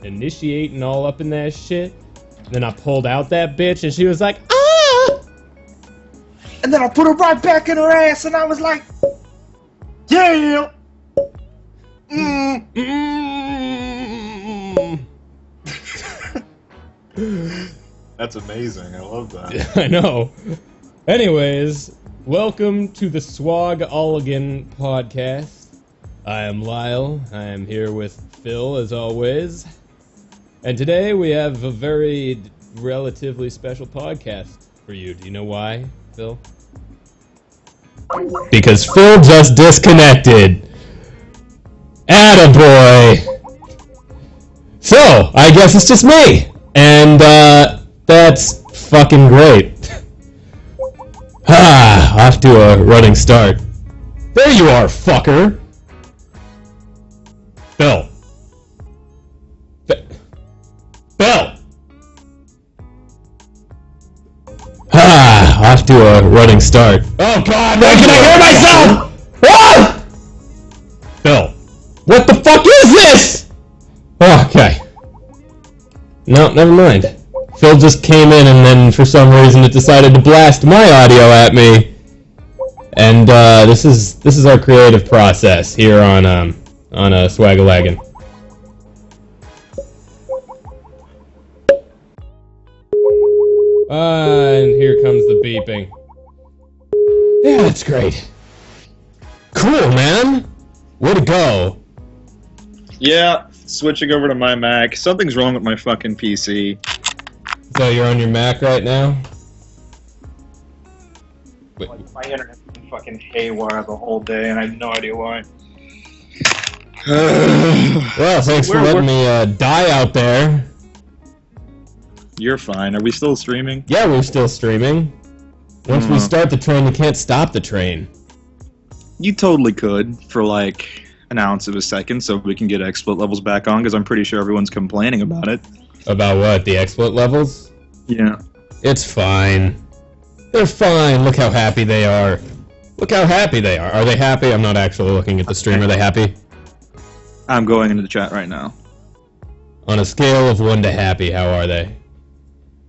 initiating all up in that shit. And then I pulled out that bitch, and she was like, ah! And then I put her right back in her ass, and I was like, yeah! That's amazing. I love that. I know. Anyways, welcome to the Swaggalaggin podcast. I am Lyle. I am here with Phil, as always. And today we have a very relatively special podcast for you. Do you know why, Phil? Because Phil just disconnected. Attaboy! So, I guess it's just me. And, that's fucking great. Off to a running start. There you are, fucker! Phil. Phil! Off to a running start. Oh god, why can I hear myself? Ah! Phil. What the fuck is this? Okay. No, never mind. Phil just came in and then for some reason it decided to blast my audio at me. And this is our creative process here on Swaggalaggin. And here comes the beeping. Yeah, that's great. Cool, man. Way to go. Yeah, switching over to my Mac. Something's wrong with my fucking PC. So you're on your Mac right now? Wait. Like, my internet's been fucking haywire the whole day, and I have no idea why. Well, thanks for letting me die out there. You're fine. Are we still streaming? Yeah, we're still streaming. Once we start the train, you can't stop the train. You totally could for like an ounce of a second, so we can get exploit levels back on, because I'm pretty sure everyone's complaining about it. About what? The exploit levels? Yeah. It's fine. They're fine. Look how happy they are. Look how happy they are. Are they happy? I'm not actually looking at the stream. Are they happy? I'm going into the chat right now. On a scale of 1 to happy, how are they?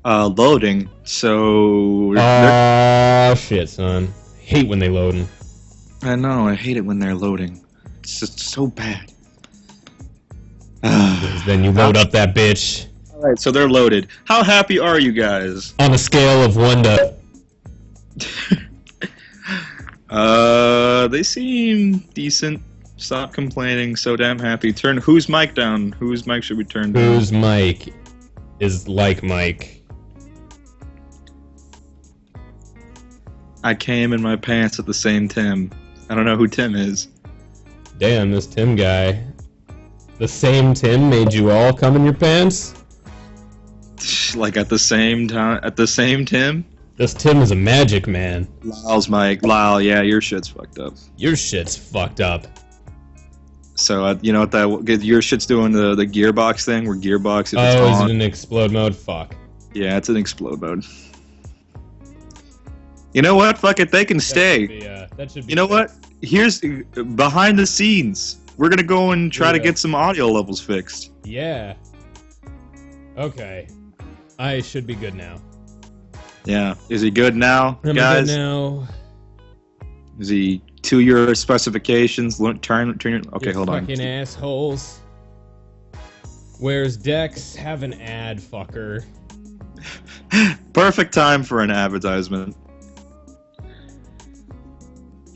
Loading. So... Oh, shit, son. Hate when they loading. I know. I hate it when they're loading. It's just so bad. Then you load up that bitch. Alright, so they're loaded. How happy are you guys? On a scale of 1 to... They seem decent. Stop complaining. So damn happy. Turn whose mic down? Whose mic should we turn down? Whose mic is like Mike? I came in my pants at the same Tim. I don't know who Tim is. Damn, this Tim guy. The same Tim made you all come in your pants? Like at the same time, at the same Tim? This Tim is a magic man. Lyle's mic. Lyle, yeah, your shit's fucked up. Your shit's fucked up. So, you know what that... Your shit's doing the gearbox thing, where gearbox... If it's is on, it in explode mode? Fuck. Yeah, it's in explode mode. You know what? Fuck it, they can stay. That should be you know what? Here's... Behind the scenes. We're gonna go and try to get some audio levels fixed. Yeah. Okay. I should be good now. Yeah. Is he good now, Am guys? I good now? Is he to your specifications? Turn your... Okay, hold on. Fucking assholes. Where's Dex? Have an ad, fucker. Perfect time for an advertisement.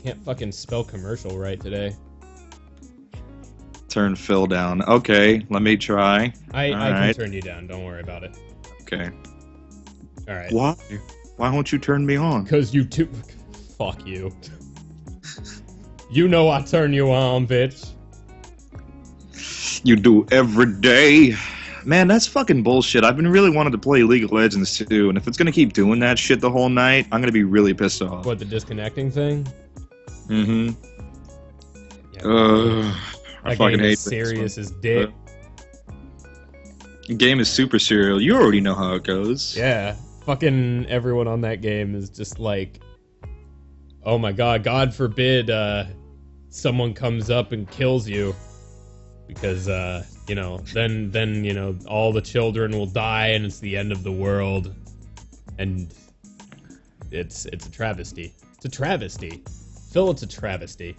Can't fucking spell commercial right today. Turn Phil down. Okay, let me try. I can turn you down. Don't worry about it. Okay. Alright. Why? Why won't you turn me on? Because you too... Fuck you. You know I turn you on, bitch. You do every day. Man, that's fucking bullshit. I've been really wanting to play League of Legends too, and if it's gonna keep doing that shit the whole night, I'm gonna be really pissed off. What, the disconnecting thing? Mm-hmm. Yeah, I fucking hate this. Serious as dick. The game is super serial. You already know how it goes. Yeah. Fucking everyone on that game is just like, oh my god, God forbid someone comes up and kills you. Because, then all the children will die and it's the end of the world, and it's a travesty. It's a travesty. Phil, it's a travesty.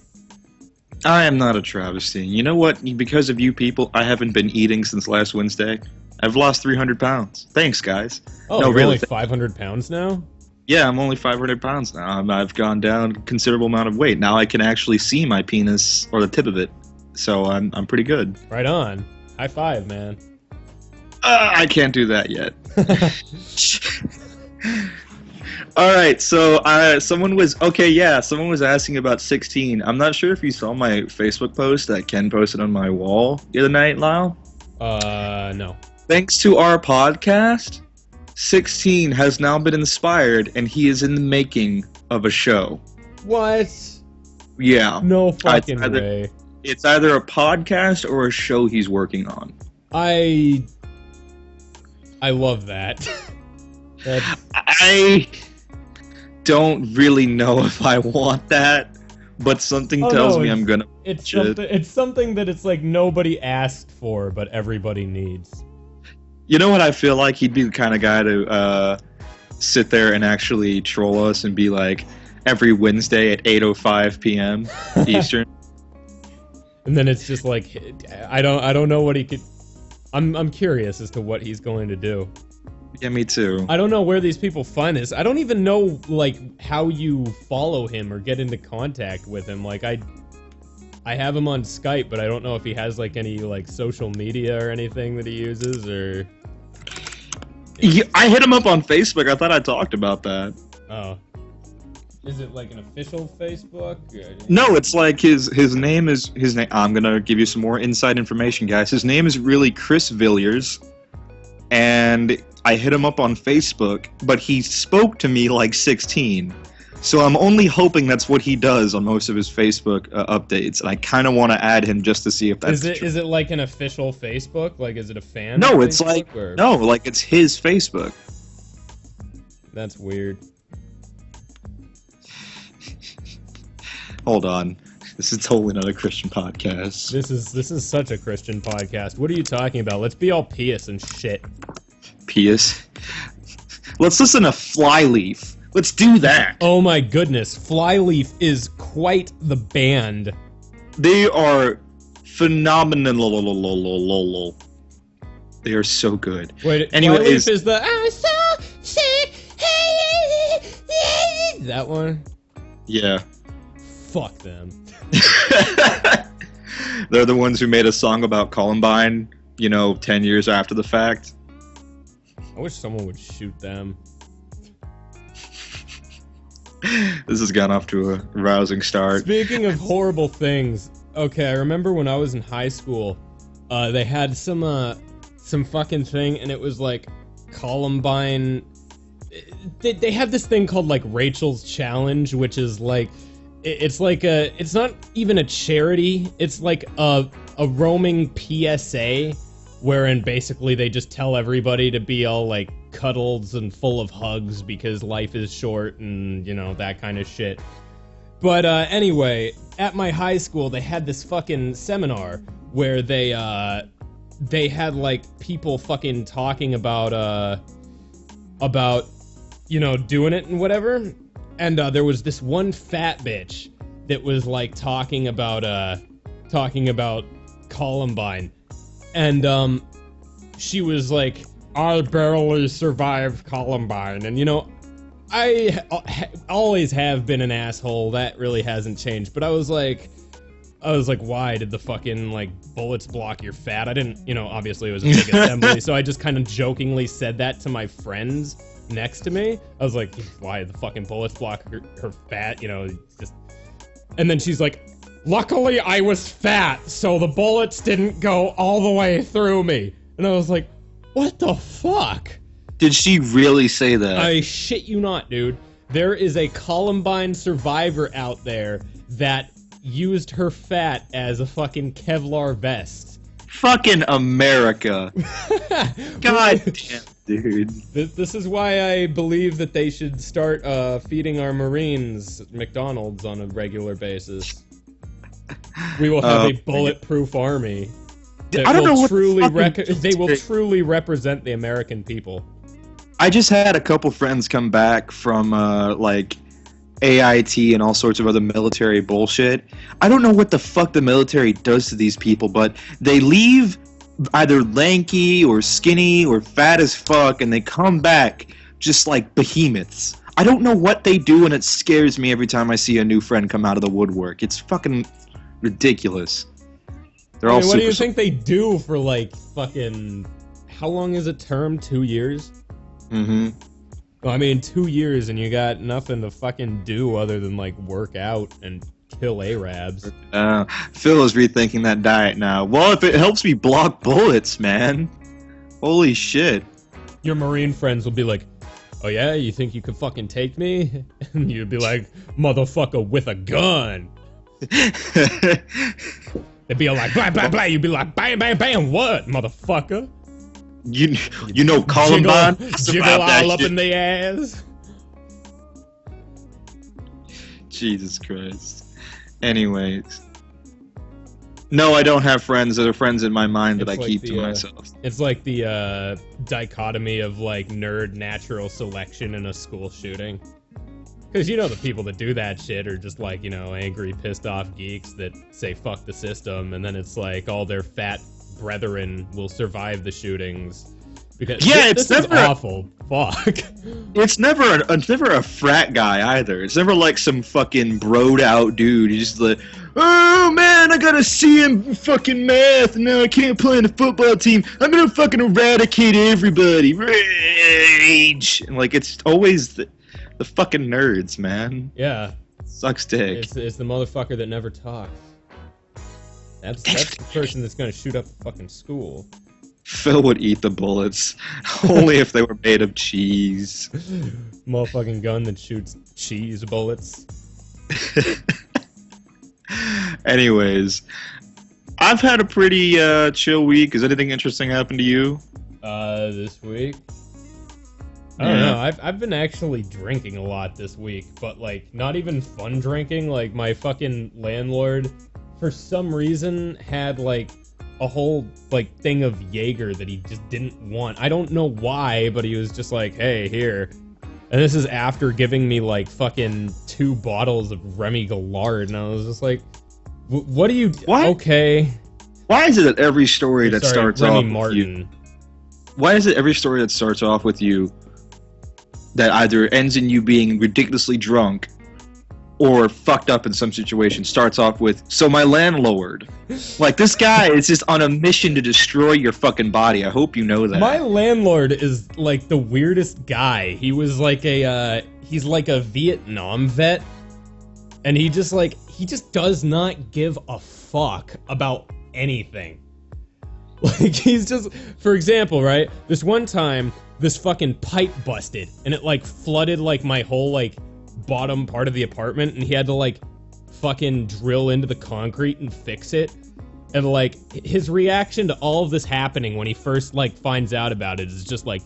I am not a travesty. You know what? Because of you people, I haven't been eating since last Wednesday. I've lost 300 pounds. Thanks, guys. Oh, no, you're really, only 500 pounds now? Yeah, I'm only 500 pounds now. I've gone down a considerable amount of weight. Now I can actually see my penis, or the tip of it. So I'm pretty good. Right on. High five, man. I can't do that yet. All right, so someone was asking about 16. I'm not sure if you saw my Facebook post that Ken posted on my wall the other night, Lyle. No. Thanks to our podcast, 16 has now been inspired, and he is in the making of a show. What? Yeah. No fucking way. It's either a podcast or a show he's working on. I love that. I don't really know if I want that, but something tells me I'm gonna. It's something that it's like nobody asked for, but everybody needs. You know what I feel like? He'd be the kind of guy to sit there and actually troll us and be like, every Wednesday at 8:05 p.m. Eastern. And then it's just like, I don't know what he could. I'm curious as to what he's going to do. Yeah, me too. I don't know where these people find this. I don't even know like how you follow him or get into contact with him. Like I have him on Skype, but I don't know if he has like any like social media or anything that he uses or. Yeah, I hit him up on Facebook. I thought I talked about that. Oh. Is it like an official Facebook? No, it's like his name. I'm gonna give you some more inside information, guys. His name is really Chris Villiers, and I hit him up on Facebook, but he spoke to me like 16. So I'm only hoping that's what he does on most of his Facebook updates, and I kind of want to add him just to see if that's true. Is it like an official Facebook? Like, is it a fan? No, it's Facebook, like or? No, like it's his Facebook. That's weird. Hold on, this is totally not a Christian podcast. This is such a Christian podcast. What are you talking about? Let's be all pious and shit. Pious. Let's listen to Flyleaf. Let's do that. Oh my goodness, Flyleaf is quite the band. They are phenomenal. They are so good. Wait, anyways, Flyleaf is the I'm so sick. That one? Yeah. Fuck them. They're the ones who made a song about Columbine, 10 years after the fact. I wish someone would shoot them. This has gone off to a rousing start. Speaking of horrible things, okay, I remember when I was in high school, they had some fucking thing, and it was like Columbine. They have this thing called like Rachel's Challenge, which is like, it's not even a charity. It's like a roaming PSA, wherein basically they just tell everybody to be all like cuddles and full of hugs because life is short and that kind of shit. But anyway, at my high school they had this fucking seminar where they had like people fucking talking about doing it and whatever. And there was this one fat bitch that was like talking about Columbine. And she was like, I barely survived Columbine. And I always have been an asshole. That really hasn't changed. But I was like, why did the fucking like bullets block your fat? I didn't, obviously it was a big assembly. So I just kind of jokingly said that to my friends next to me. I was like, why the fucking bullets block her fat? Just. And then she's like, luckily I was fat, so the bullets didn't go all the way through me. And I was like, what the fuck? Did she really say that? I shit you not, dude. There is a Columbine survivor out there that used her fat as a fucking Kevlar vest. Fucking America. God damn, dude. This is why I believe that they should start feeding our Marines McDonald's on a regular basis. We will have a bulletproof army. I don't know what they will truly represent the American people. I just had a couple friends come back from like AIT and all sorts of other military bullshit. I don't know what the fuck the military does to these people, but they leave either lanky or skinny or fat as fuck, and they come back just like behemoths. I don't know what they do, and it scares me every time I see a new friend come out of the woodwork. It's fucking ridiculous. They're all what do you think they do for, like, fucking... How long is a term? 2 years? Mm-hmm. Well, I mean, 2 years and you got nothing to fucking do other than, like, work out and kill Arabs. Phil is rethinking that diet now. Well, if it helps me block bullets, man. Holy shit. Your Marine friends will be like, oh yeah, you think you could fucking take me? And you'd be like, motherfucker with a gun. They'd be like, blah, blah, blah. You'd be like, bam, bam, bam, what, motherfucker? You know Columbine? Jiggle all up in the ass. Jesus Christ. Anyways. No, I don't have friends. There are friends in my mind that I keep to myself. It's like the dichotomy of, like, nerd natural selection in a school shooting. Because you know the people that do that shit are just, like, you know, angry, pissed off geeks that say fuck the system, and then it's like all their fat brethren will survive the shootings. Because this is awful. Fuck. It's never a frat guy either. It's never like some fucking broed out dude. He's just like, oh man, I gotta see him fucking math, and now I can't play in the football team. I'm gonna fucking eradicate everybody. Rage! And like, it's always the fucking nerds, man. Yeah. Sucks dick. It's the motherfucker that never talks. That's the person that's gonna shoot up a fucking school. Phil would eat the bullets, only if they were made of cheese. Motherfucking gun that shoots cheese bullets. Anyways, I've had a pretty chill week. Has anything interesting happened to you? This week? I don't know. I've been actually drinking a lot this week, but like not even fun drinking. Like my fucking landlord, for some reason, had like a whole like thing of Jaeger that he just didn't want. I don't know why, but he was just like, hey, here. And this is after giving me like fucking 2 bottles of Remy Gallard, and I was just like, what do you... What? Okay. Why is it that every story that starts Remy off Martin. with you... Why is it every story that starts off with you that either ends in you being ridiculously drunk or fucked up in some situation starts off with, so my landlord. Like, this guy is just on a mission to destroy your fucking body. I hope you know that. My landlord is, like, the weirdest guy. He was, like, he's like a Vietnam vet, and he just does not give a fuck about anything. Like, he's just, for example, right, this one time, this fucking pipe busted, and it, like, flooded, like, my whole, like, bottom part of the apartment, and he had to like fucking drill into the concrete and fix it. And like his reaction to all of this happening when he first like finds out about it is just like,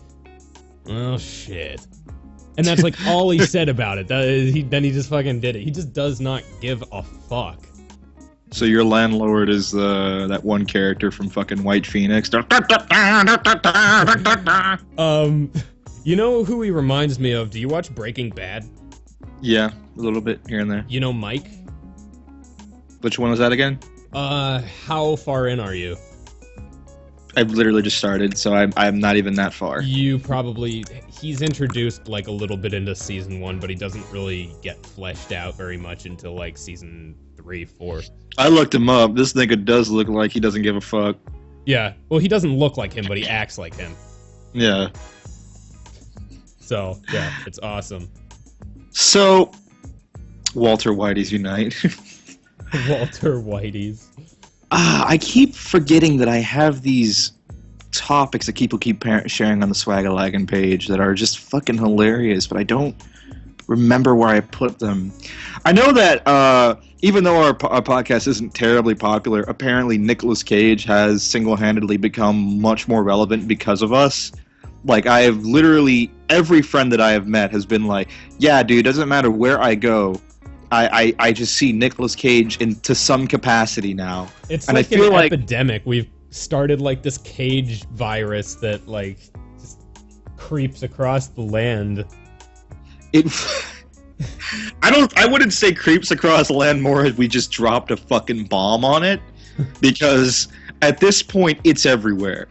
oh shit. And that's like all he said about it. Then he just fucking did it. He just does not give a fuck. So your landlord is that one character from fucking White Phoenix. You know who he reminds me of? Do you watch Breaking Bad? Yeah, a little bit here and there. You know Mike? Which one was that again? How far in are you? I've literally just started, so I'm not even that far. He's introduced like a little bit into season 1, but he doesn't really get fleshed out very much until like season 3, 4. I looked him up. This nigga does look like he doesn't give a fuck. Yeah, well he doesn't look like him, but he acts like him. Yeah. So, yeah, it's awesome. So, Walter Whitey's Unite. Walter Whitey's. I keep forgetting that I have these topics that people keep sharing on the Swaggalaggin page that are just fucking hilarious, but I don't remember where I put them. I know that even though our podcast isn't terribly popular, apparently Nicolas Cage has single-handedly become much more relevant because of us. Like, I have literally, every friend that I have met has been like, yeah, dude, doesn't matter where I go, I just see Nicolas Cage to some capacity now. It's and like I feel an like epidemic. We've started like this cage virus that like just creeps across the land. I wouldn't say creeps across the land more if we just dropped a fucking bomb on it, because at this point it's everywhere.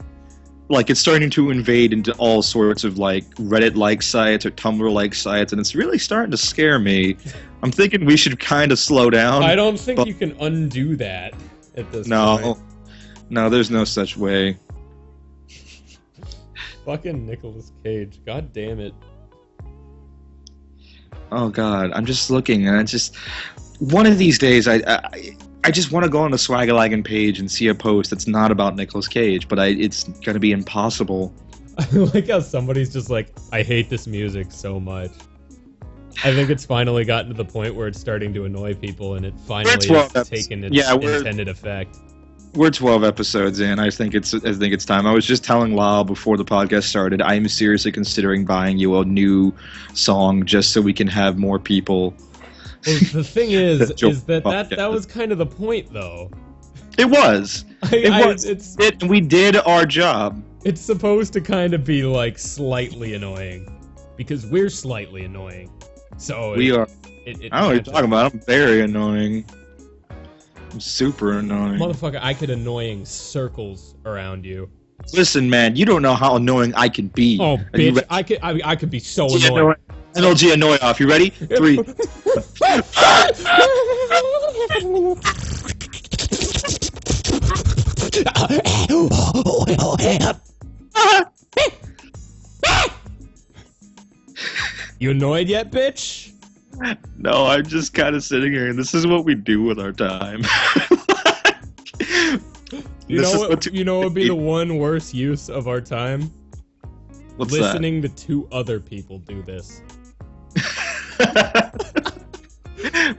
Like, it's starting to invade into all sorts of like Reddit-like sites or Tumblr-like sites, and it's really starting to scare me. I'm thinking we should kind of slow down. I don't think you can undo that at this point. No, there's no such way. Fucking Nicolas Cage, god damn it. Oh god, I'm just looking, and one of these days, I just want to go on the Swaggalaggin page and see a post that's not about Nicolas Cage, but it's gonna be impossible. I like how somebody's just like, I hate this music so much. I think it's finally gotten to the point where it's starting to annoy people, and it finally has taken its intended effect. We're 12 episodes in. I think it's time. I was just telling Lyle before the podcast started, I'm seriously considering buying you a new song just so we can have more people. Well, the thing is that was kind of the point, though. It was. We did our job. It's supposed to kind of be like slightly annoying, because we're slightly annoying. So we are. I don't know what you're talking about. I'm very annoying. I'm super annoying. Motherfucker, I could annoying circles around you. Listen, man, you don't know how annoying I can be. Oh, bitch, I could be so annoying. NLG annoy off. You ready? 3. You annoyed yet, bitch? No, I'm just kind of sitting here, and this is what we do with our time. You know what would be the one worst use of our time? What's Listening to 2 other people do this.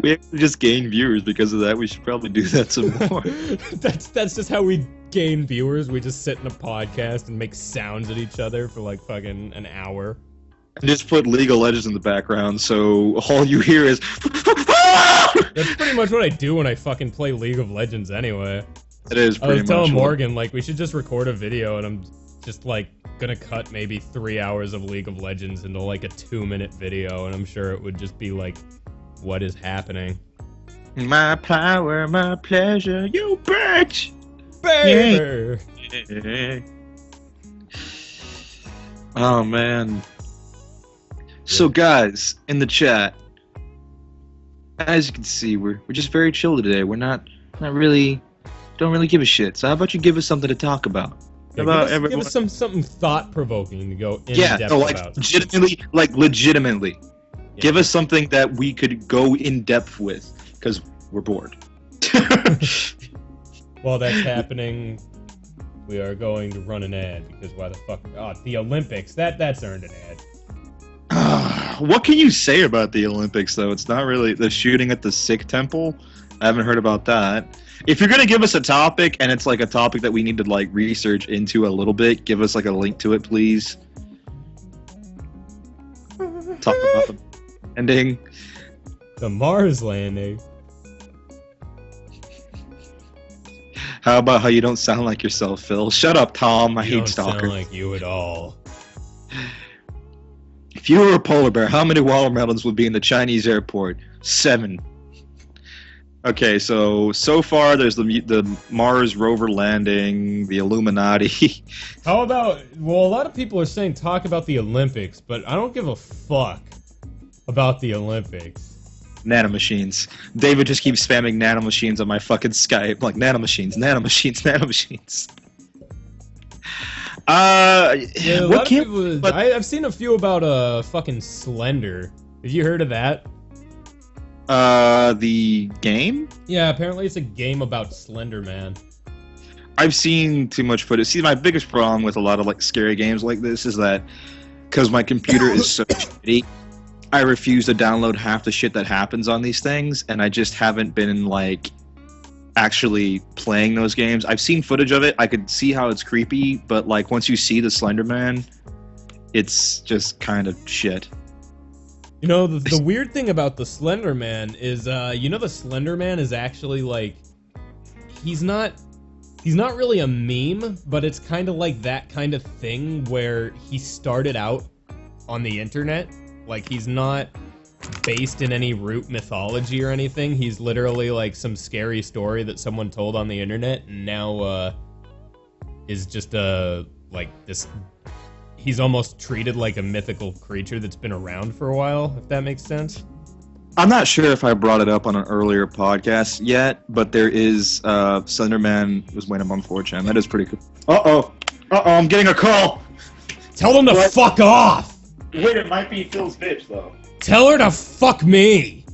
We have to just gain viewers because of that. We should probably do that some more. That's just how we gain viewers. We just sit in a podcast and make sounds at each other for like fucking an hour. And just put League of Legends in the background, so all you hear is... That's pretty much what I do when I fucking play League of Legends anyway. It is pretty much. I was telling Morgan, like, we should just record a video, and I'm just, like, gonna cut maybe 3 hours of League of Legends into, like, a 2-minute video, and I'm sure it would just be, like, what is happening? My power, my pleasure, you bitch! Baby! Yeah. Oh, man. So, guys, in the chat, as you can see, we're just very chill today. We're not really, don't really give a shit. So how about you give us something to talk about? Yeah, give us something thought-provoking to go in depth about. Legitimately. Yeah. Give us something that we could go in depth with, because we're bored. While that's happening, we are going to run an ad, because why the fuck? Oh, the Olympics. That's earned an ad. What can you say about the Olympics, though? It's not really the shooting at the Sikh temple. I haven't heard about that. If you're gonna give us a topic, and it's like a topic that we need to like research into a little bit, give us like a link to it, please. Talk about the ending. The Mars landing. How about how you don't sound like yourself, Phil? Shut up, Tom. I hate stalkers. You don't sound like you at all. If you were a polar bear, how many watermelons would be in the Chinese airport? 7. Okay, so far there's the Mars rover landing, the Illuminati. How about, well, a lot of people are saying talk about the Olympics, but I don't give a fuck about the Olympics. Nanomachines. David just keeps spamming nanomachines on my fucking Skype. Like, nanomachines, nanomachines, nanomachines. Yeah, a lot of people, I've seen a few about fucking Slender. Have you heard of that? The game? Yeah, apparently it's a game about Slender Man. I've seen too much footage. See, my biggest problem with a lot of like scary games like this is that because my computer is so shitty, I refuse to download half the shit that happens on these things, and I just haven't been like actually playing those games. I've seen footage of it. I could see how it's creepy, but like once you see the Slender Man, it's just kind of shit. You know, the weird thing about the Slender Man is, you know, the Slender Man is actually like, he's not He's not really a meme, but it's kind of like that kind of thing where he started out on the internet. Like, he's not based in any root mythology or anything. He's literally like some scary story that someone told on the internet, and now is just like this. He's almost treated like a mythical creature that's been around for a while, if that makes sense. I'm not sure if I brought it up on an earlier podcast yet, but there is Slenderman was waiting on 4chan. That is pretty cool. Uh-oh, I'm getting a call! Tell them to fuck off! Wait, it might be Phil's bitch, though. Tell her to fuck me!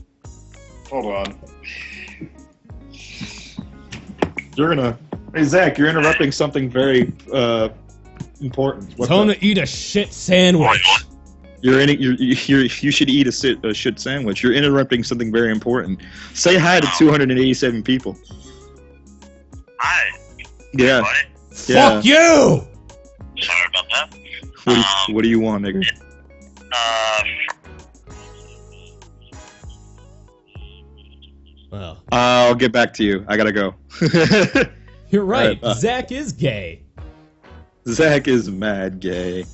Hold on. Hey, Zach, you're interrupting something very, important. Tell him to eat a shit sandwich. You should eat a shit sandwich. You're interrupting something very important. Say hi to 287 people. Hi. Yeah. Fuck you! Sorry about that. What do you want, nigga? Well, I'll get back to you. I gotta go. You're right. Right, Zach is gay. Zach is mad gay.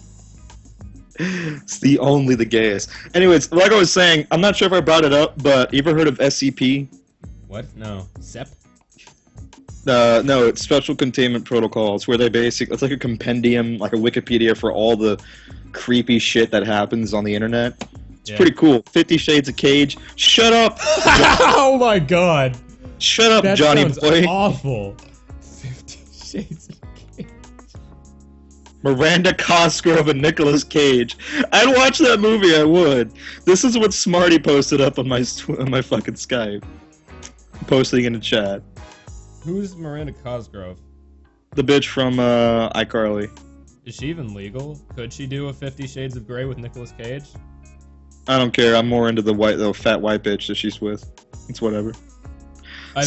It's only the gayest. Anyways, like I was saying, I'm not sure if I brought it up, but you ever heard of SCP? What? No. SEP? No, it's Special Containment Protocols, where they it's like a compendium, like a Wikipedia for all the creepy shit that happens on the internet. It's pretty cool. 50 Shades of Cage. Shut up! Oh my god. Shut up, That Johnny sounds boy. awful. 50 Shades of Cage. Miranda Cosgrove and Nicolas Cage. I'd watch that movie, I would. This is what Smarty posted up on my fucking Skype. Posting in the chat. Who's Miranda Cosgrove? The bitch from iCarly. Is she even legal? Could she do a 50 Shades of Grey with Nicolas Cage? I don't care. I'm more into the fat white bitch that she's with. It's whatever. I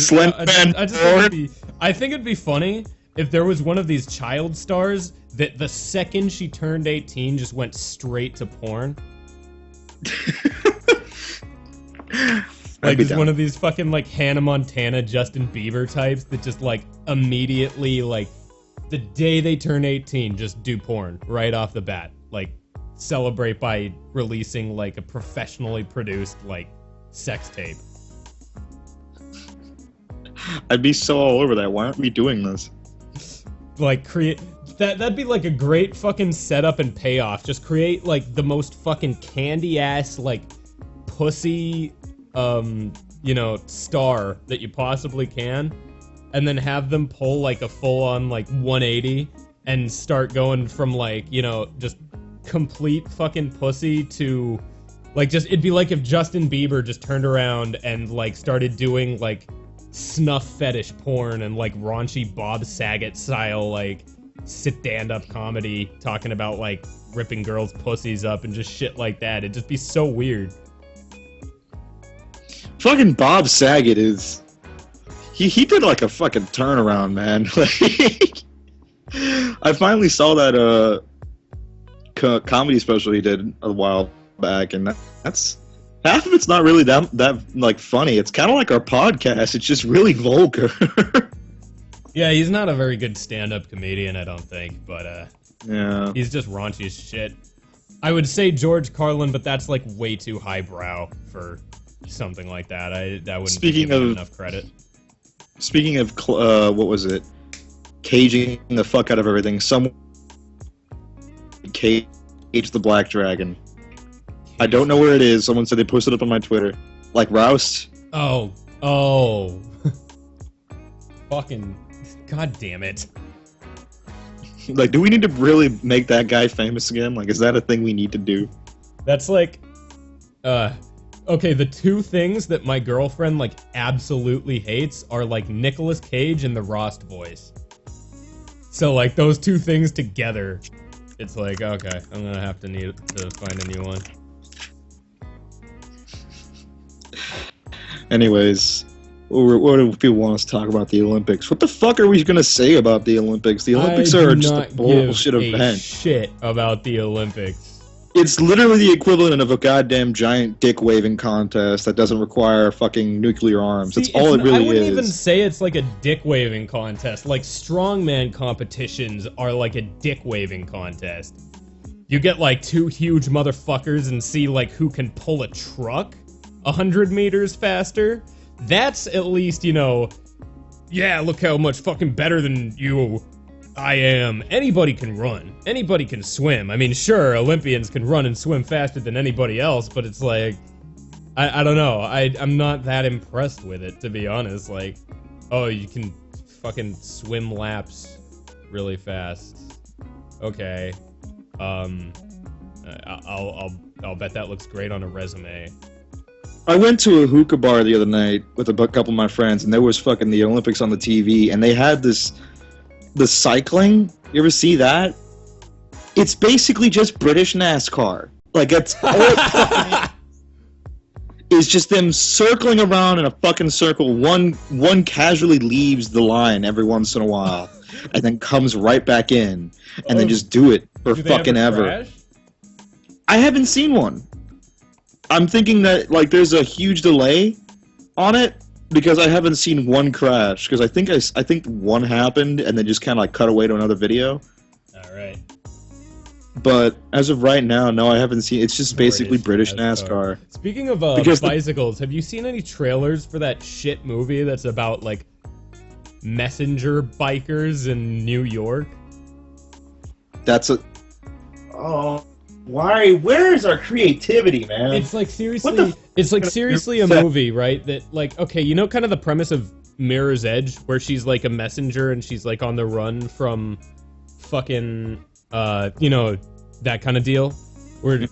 think it'd be funny if there was one of these child stars that the second she turned 18 just went straight to porn. Like, just one of these fucking, like, Hannah Montana, Justin Bieber types that just, like, immediately, like, the day they turn 18, just do porn right off the bat. Like, celebrate by releasing, like, a professionally produced, like, sex tape. I'd be so all over that. Why aren't we doing this? Like, that'd be, like, a great fucking setup and payoff. Just create, like, the most fucking candy-ass, like, pussy... star that you possibly can, and then have them pull like a full-on like 180 and start going from like, just complete fucking pussy to like it'd be like if Justin Bieber just turned around and like started doing like snuff fetish porn and like raunchy Bob Saget style like stand-up comedy talking about like ripping girls' pussies up and just shit like that. It'd just be so weird. Fucking Bob Saget is... He did like a fucking turnaround, man. I finally saw that comedy special he did a while back, and that's... Half of it's not really that like funny. It's kind of like our podcast. It's just really vulgar. Yeah, he's not a very good stand-up comedian, I don't think, but yeah, he's just raunchy as shit. I would say George Carlin, but that's like way too highbrow for something like that. I wouldn't give him enough credit. Speaking of, what was it? Caging the fuck out of everything. Someone cage the Black Dragon. I don't know where it is. Someone said they posted it up on my Twitter. Like Roust. Oh. Fucking, god damn it. Like, do we need to really make that guy famous again? Like, is that a thing we need to do? That's like, okay, the two things that my girlfriend, like, absolutely hates are, like, Nicolas Cage and the Rost Boys. So, like, those two things together, it's like, okay, I'm gonna have to find a new one. Anyways, what do people want us to talk about the Olympics? What the fuck are we gonna say about the Olympics? The Olympics are just a bullshit event. Shit about the Olympics. It's literally the equivalent of a goddamn giant dick waving contest that doesn't require fucking nuclear arms. That's all it really is. I wouldn't even say it's like a dick waving contest. Like strongman competitions are like a dick waving contest. You get like two huge motherfuckers and see like who can pull a truck 100 meters faster. That's at least, you know, yeah, look how much fucking better than you I am. Anybody can run. Anybody can swim. I mean, sure, Olympians can run and swim faster than anybody else, but it's like, I don't know. I'm not that impressed with it, to be honest. Like, oh, you can fucking swim laps really fast. Okay. I'll bet that looks great on a resume. I went to a hookah bar the other night with a couple of my friends, and there was fucking the Olympics on the TV, and they had the cycling. You ever see that? It's basically just British NASCAR. Like, that's all it fucking is, just them circling around in a fucking circle. One casually leaves the line every once in a while, and then comes right back in, and then just do it for fucking ever. Crash? I haven't seen one. I'm thinking that, like, there's a huge delay on it, because I haven't seen one crash. Because I think one happened, and then just kind of like cut away to another video. All right. But as of right now, no, I haven't seen. It's just basically British NASCAR. Speaking of bicycles, have you seen any trailers for that shit movie that's about like messenger bikers in New York? That's a. Oh, why? Where is our creativity, man? It's like seriously. It's like seriously a movie, right? That like, okay, you know, kind of the premise of Mirror's Edge, where she's like a messenger and she's like on the run from fucking, you know, that kind of deal. Where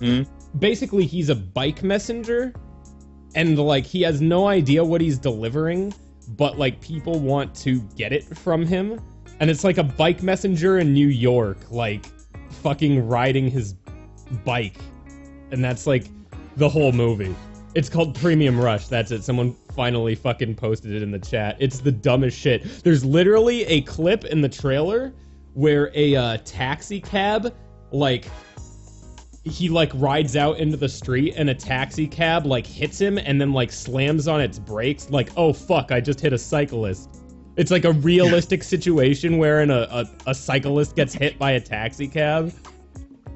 basically he's a bike messenger, and like he has no idea what he's delivering, but like people want to get it from him, and it's like a bike messenger in New York, like fucking riding his bike, and that's like the whole movie. It's called Premium Rush. That's it. Someone finally fucking posted it in the chat. It's the dumbest shit. There's literally a clip in the trailer where a taxi cab, like, he like rides out into the street and a taxi cab like hits him and then like slams on its brakes like, oh fuck, I just hit a cyclist. It's like a realistic situation wherein a cyclist gets hit by a taxi cab.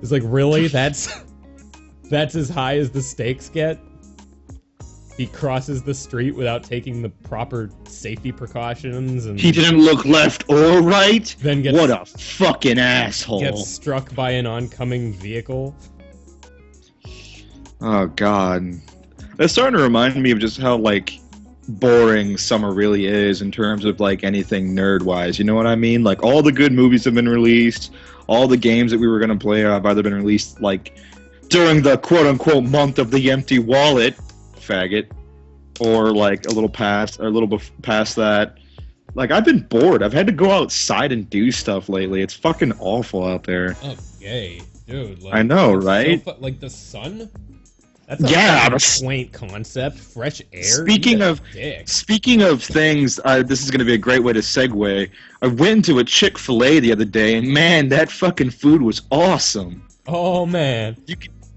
It's like, really? That's as high as the stakes get? He crosses the street without taking the proper safety precautions, and he didn't look left or right. Then gets, what a fucking asshole! Gets struck by an oncoming vehicle. Oh god, that's starting to remind me of just how like boring summer really is in terms of like anything nerd-wise. You know what I mean? Like all the good movies have been released, all the games that we were gonna play have either been released like during the quote-unquote month of the empty wallet. Faggot, or like a little past that. Like, I've been bored. I've had to go outside and do stuff lately. It's fucking awful out there. Oh, gay, dude. Like, I know, right? So like the sun. That's a quaint concept. Fresh air. Speaking of things, this is going to be a great way to segue. I went into a Chick-fil-A the other day, and man, that fucking food was awesome. Oh man.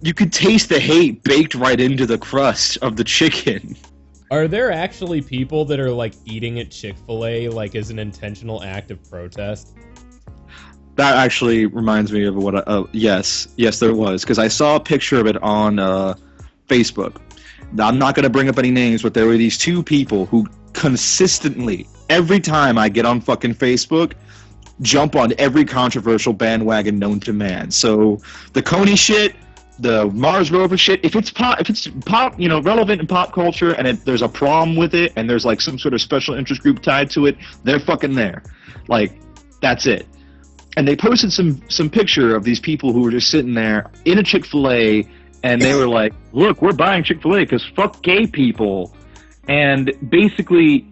You could taste the hate baked right into the crust of the chicken. Are there actually people that are like eating at Chick-fil-A like as an intentional act of protest? That actually reminds me of what yes there was, because I saw a picture of it on Facebook. Now, I'm not going to bring up any names, but there were these two people who consistently, every time I get on fucking Facebook, jump on every controversial bandwagon known to man. So the Coney shit, the Mars rover shit, if it's pop, you know, relevant in pop culture, and there's a problem with it, and there's like some sort of special interest group tied to it, they're fucking there. Like, that's it. And they posted some picture of these people who were just sitting there in a Chick-fil-A, and they were like, look, we're buying Chick-fil-A because fuck gay people. And basically,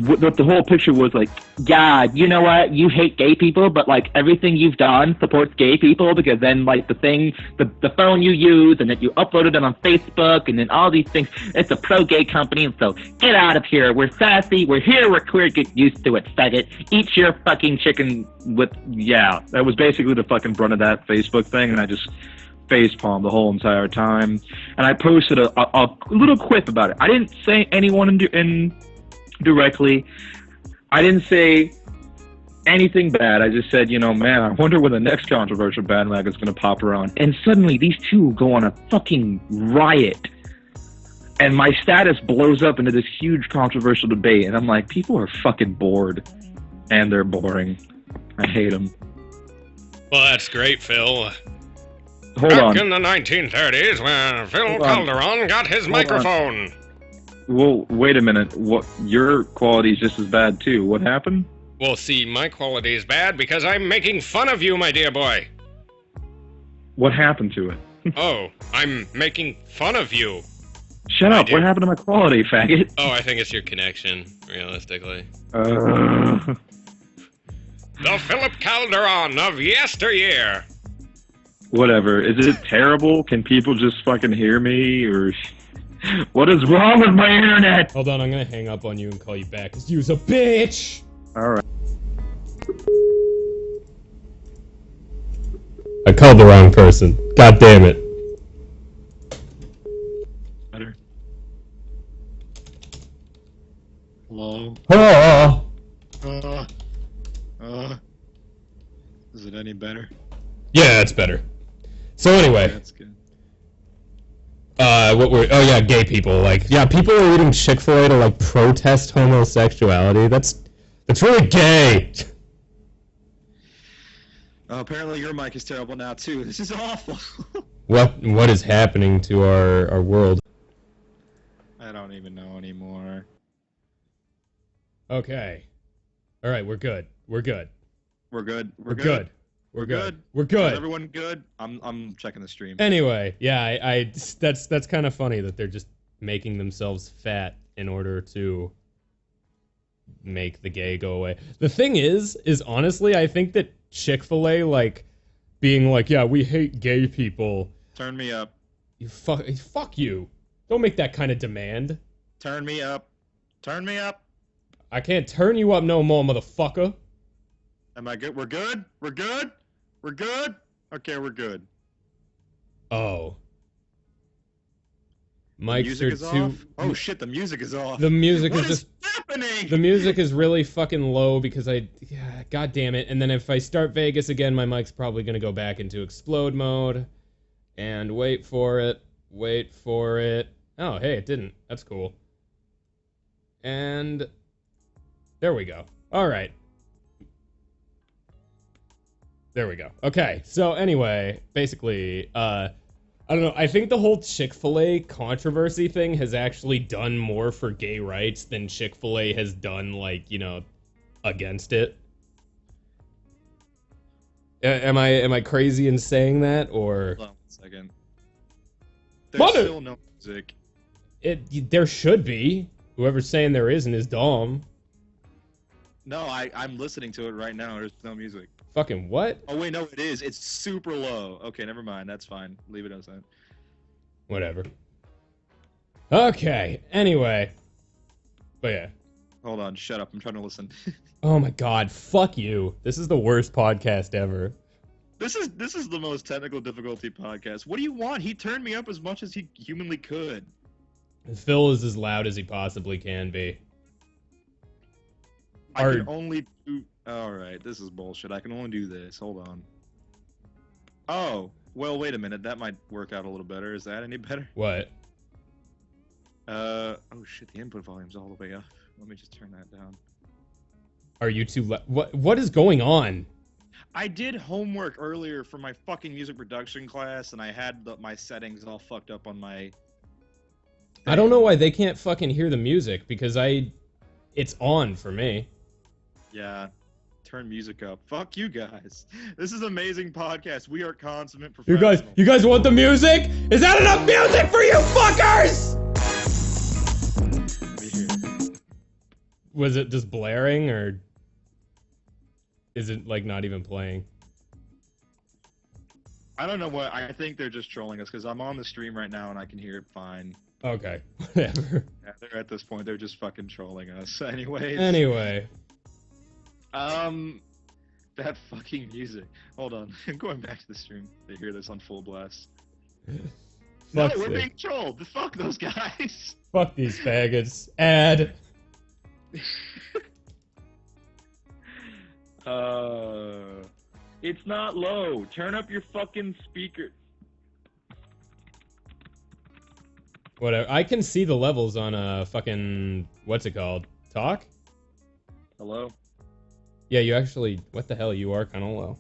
what the whole picture was like, God, you know what? You hate gay people, but like everything you've done supports gay people, because then like the phone you use and that you uploaded it on Facebook and then all these things, it's a pro-gay company, and so get out of here. We're sassy. We're here. We're queer. Get used to it, faggot. Eat your fucking chicken with, yeah. That was basically the fucking brunt of that Facebook thing, and I just facepalm the whole entire time. And I posted a little quip about it. I didn't say anyone directly. I didn't say anything bad. I just said, man, I wonder when the next controversial bandwagon is going to pop around. And suddenly these two go on a fucking riot. And my status blows up into this huge controversial debate. And I'm like, people are fucking bored. And they're boring. I hate them. Well, that's great, Phil. Hold on. Back in the 1930s, when Phil Calderon got his microphone. Well, wait a minute. What? Your quality's just as bad, too. What happened? Well, see, my quality is bad because I'm making fun of you, my dear boy. What happened to it? Oh, I'm making fun of you. Shut up. What happened to my quality, faggot? Oh, I think it's your connection, realistically. Uh... The Philip Calderon of yesteryear. Whatever. Is it terrible? Can people just fucking hear me? Or what is wrong with my internet? Hold on, I'm gonna hang up on you and call you back, because you's a bitch! Alright. I called the wrong person. God damn it. Better. Hello? Oh! Is it any better? Yeah, that's better. So anyway, That's good. oh yeah, gay people, people are eating Chick-fil-A to, protest homosexuality. That's really gay! Oh, apparently your mic is terrible now, too. This is awful. What is happening to our world? I don't even know anymore. Okay. Alright, we're good. We're good. We're good. We're good. We're good. We're good. Is everyone good? I'm checking the stream. Anyway, yeah, that's kind of funny that they're just making themselves fat in order to make the gay go away. The thing is honestly, I think that Chick-fil-A, being yeah, we hate gay people. Turn me up. Fuck you. Don't make that kind of demand. Turn me up. Turn me up. I can't turn you up no more, motherfucker. Am I good? We're good? We're good? We're good? Okay, we're good. Oh. Mics music is off? Oh shit, the music is off. The music what is just happening? The music is really fucking low because god damn it. And then if I start Vegas again, my mic's probably gonna go back into explode mode. And wait for it. Wait for it. Oh, hey, it didn't. That's cool. And there we go. Alright. There we go. Okay, so anyway, basically, I don't know, I think the whole Chick-fil-A controversy thing has actually done more for gay rights than Chick-fil-A has done, against it. Am I crazy in saying that, or? Hold on 1 second. There's still no music. There should be. Whoever's saying there isn't is dumb. No, I'm listening to it right now. There's no music. Fucking what? Oh wait, no, it is. It's super low. Okay, never mind. That's fine. Leave it as that. Whatever. Okay. Anyway. But yeah. Hold on. Shut up. I'm trying to listen. Oh my god. Fuck you. This is the worst podcast ever. This is the most technical difficulty podcast. What do you want? He turned me up as much as he humanly could. Phil is as loud as he possibly can be. I can only do... Alright, this is bullshit. I can only do this. Hold on. Oh, well, wait a minute. That might work out a little better. Is that any better? What? Oh shit, the input volume's all the way up. Let me just turn that down. Are you too What is going on? I did homework earlier for my fucking music production class, and I had my settings all fucked up on my... I don't know why they can't fucking hear the music, because it's on for me. Yeah. Turn music up. Fuck you guys. This is an amazing podcast. We are consummate professionals. You guys want the music? Is that enough music for you fuckers? Was it just blaring, or is it not even playing? I don't know what. I think they're just trolling us because I'm on the stream right now and I can hear it fine. Okay, whatever. Yeah, they're at this point. They're just fucking trolling us. Anyways. Anyway. That fucking music. Hold on. I'm going back to the stream. They hear this on full blast. No, Fuck's we're sake. being trolled. Fuck those guys. Fuck these faggots. Ad. It's not low. Turn up your fucking speaker. Whatever. I can see the levels on fucking what's it called? Talk? Hello? Yeah, you actually. What the hell? You are kind of low.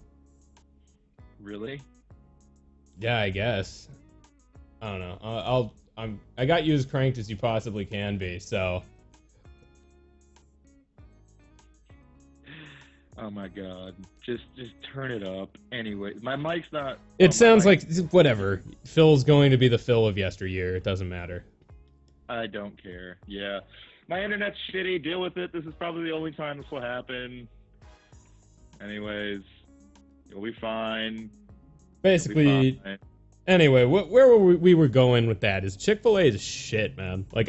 Really? Yeah, I guess. I don't know. I got you as cranked as you possibly can be. So. Oh my god. Just turn it up. Anyway, my mic's not. It sounds my like whatever. Phil's going to be the Phil of yesteryear. It doesn't matter. I don't care. Yeah. My internet's shitty. Deal with it. This is probably the only time this will happen. Anyways, you'll be fine. Basically. You'll be fine. Anyway, where we were going with that is Chick-fil-A is shit, man. Like,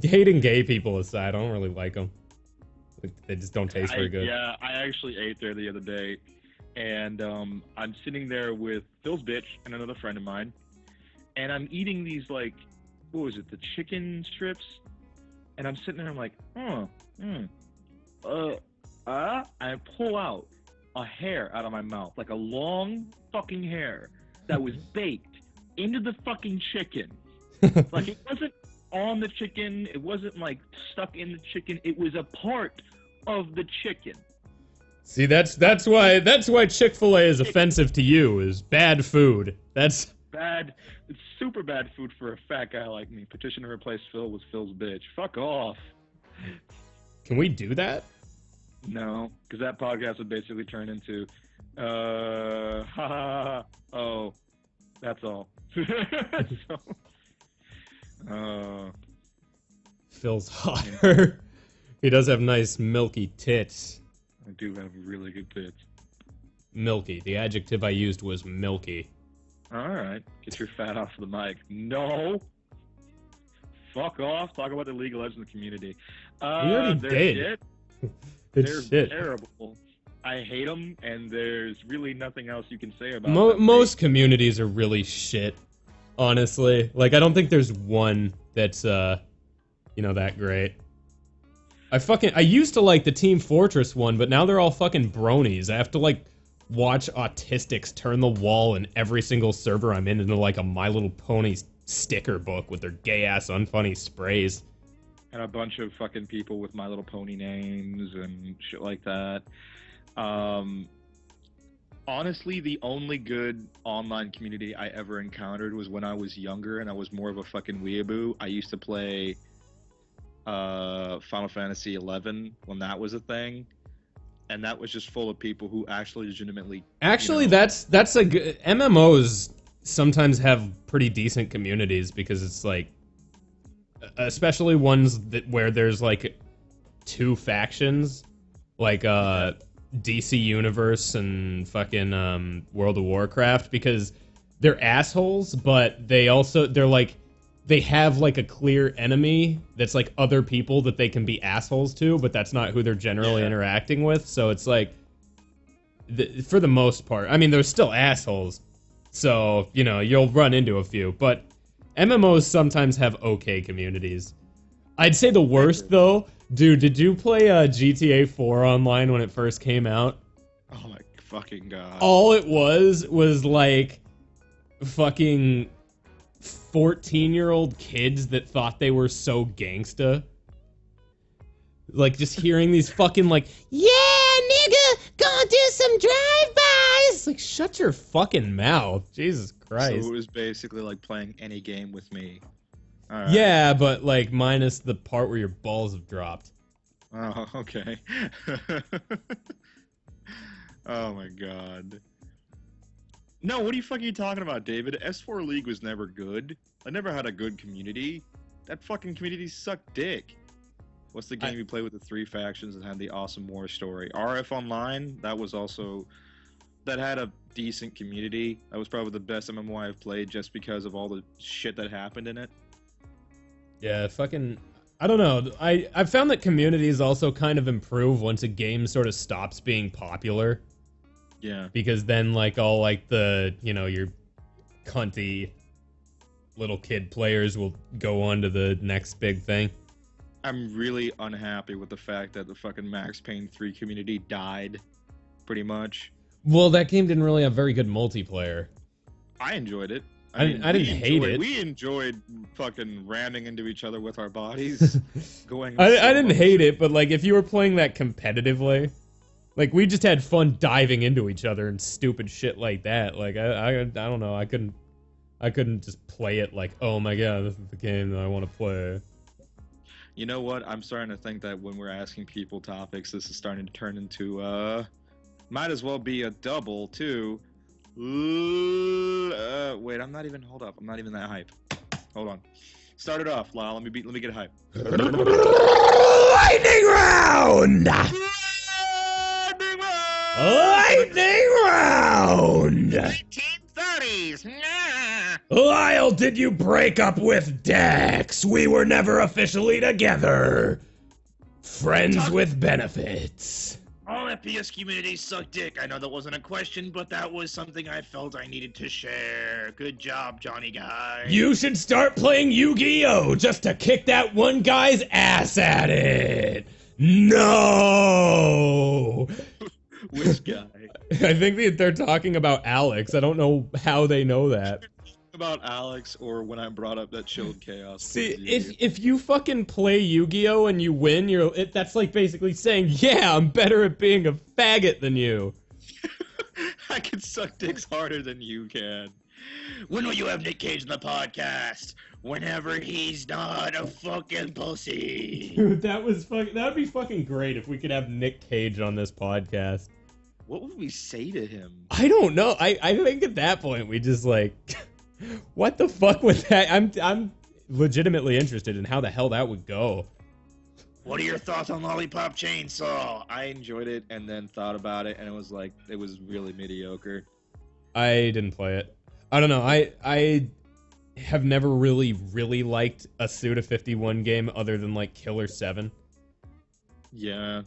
hating gay people aside, I don't really like them. Like, they just don't taste very good. Yeah, I actually ate there the other day, and I'm sitting there with Phil's bitch and another friend of mine, and I'm eating these, like, what was it, the chicken strips? And I'm sitting there, I'm like, I pull out a hair out of my mouth, like a long fucking hair that was baked into the fucking chicken. Like, it wasn't on the chicken, it wasn't like stuck in the chicken, it was a part of the chicken. See, that's why Chick-fil-A is offensive to you, is bad food. That's Bad, it's super bad food for a fat guy like me. Petition to replace Phil with Phil's bitch. Fuck off. Can we do that? No, because that podcast would basically turn into, oh, that's all. Phil's hotter. He does have nice milky tits. I do have really good tits. Milky. The adjective I used was milky. All right, get your fat off the mic. No. Fuck off. Talk about the League of Legends community. You already did. It's They're shit. terrible. I hate them, and there's really nothing else you can say about them. Most communities are really shit, honestly. Like, I don't think there's one that's, that great. I used to like the Team Fortress one, but now they're all fucking bronies. I have to, like, watch autistics turn the wall in every single server I'm in into, like, a My Little Pony sticker book with their gay-ass unfunny sprays. And a bunch of fucking people with My Little Pony names and shit like that. Honestly, the only good online community I ever encountered was when I was younger and I was more of a fucking weeaboo. I used to play Final Fantasy 11 when that was a thing, and that was just full of people who actually legitimately. Actually, that's a good. MMOs sometimes have pretty decent communities because it's like, especially ones where there's like two factions, like DC Universe and fucking World of Warcraft, because they're assholes, but they have like a clear enemy that's like other people that they can be assholes to, but that's not who they're generally interacting with. So it's like, for the most part, I mean, they're still assholes, so you'll run into a few, but MMOs sometimes have okay communities. I'd say the worst though, dude, did you play GTA 4 online when it first came out? Oh my fucking god. All it was like fucking 14-year-old kids that thought they were so gangsta. Like, just hearing these fucking, like, yeah, nigga, gonna do some drive-bys! Like, shut your fucking mouth. Jesus Christ. So it was basically like playing any game with me. All right. Yeah, but, like, minus the part where your balls have dropped. Oh, okay. Oh my god. No, what the fuck are you talking about, David? S4 League was never good. I never had a good community. That fucking community sucked dick. What's the game you play with the three factions and had the awesome war story? RF Online, that had a decent community. That was probably the best MMO I've played just because of all the shit that happened in it. Yeah, fucking... I don't know. I've found that communities also kind of improve once a game sort of stops being popular. Yeah. Because then, like, all, like, the, you know, your cunty little kid players will go on to the next big thing. I'm really unhappy with the fact that the fucking Max Payne 3 community died, pretty much. Well, that game didn't really have very good multiplayer. I enjoyed it. I didn't hate it. We enjoyed fucking ramming into each other with our bodies. I didn't hate it, but, like, if you were playing that competitively, like, we just had fun diving into each other and stupid shit like that. Like, I don't know, I couldn't just play it like, oh my god, this is the game that I want to play. You know what? I'm starting to think that when we're asking people topics, this is starting to turn into, might as well be a double, too. Wait, I'm not even, hold up, I'm not even that hype. Hold on. Start it off, Lyle, let me get hype. Lightning round! Lightning round! 1930s. Lyle, did you break up with Dex? We were never officially together. Friends with benefits. All FPS communities suck dick. I know that wasn't a question, but that was something I felt I needed to share. Good job, Johnny Guy. You should start playing Yu-Gi-Oh! Just to kick that one guy's ass at it. No! Which guy? I think they're talking about Alex. I don't know how they know that. About Alex, or when I brought up that chilled chaos. See, if you fucking play Yu-Gi-Oh! And you win, that's like basically saying, yeah, I'm better at being a faggot than you. I can suck dicks harder than you can. When will you have Nick Cage in the podcast? Whenever he's not a fucking pussy. Dude, that would be fucking great if we could have Nick Cage on this podcast. What would we say to him? I don't know. I think at that point we just like, what the fuck was that? I'm legitimately interested in how the hell that would go. What are your thoughts on Lollipop Chainsaw? I enjoyed it and then thought about it, and it was really mediocre. I didn't play it. I don't know. I have never really liked a Suda51 game other than like Killer 7. Yeah.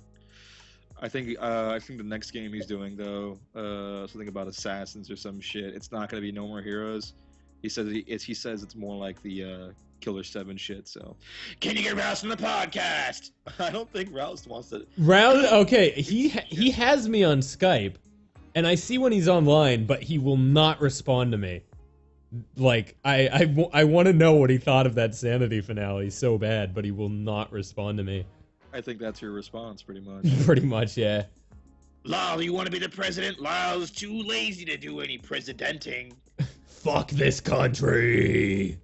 I think the next game he's doing though, something about assassins or some shit. It's not gonna be No More Heroes. He says it's more like the Killer 7 shit. So, can you get Rouse on the podcast? I don't think Rouse wants to. Rouse, okay, he has me on Skype, and I see when he's online, but he will not respond to me. Like, I want to know what he thought of that Sanity finale so bad, but he will not respond to me. I think that's your response, pretty much. Pretty much, yeah. Lyle, you want to be the president? Lyle's too lazy to do any presidenting. Fuck this country!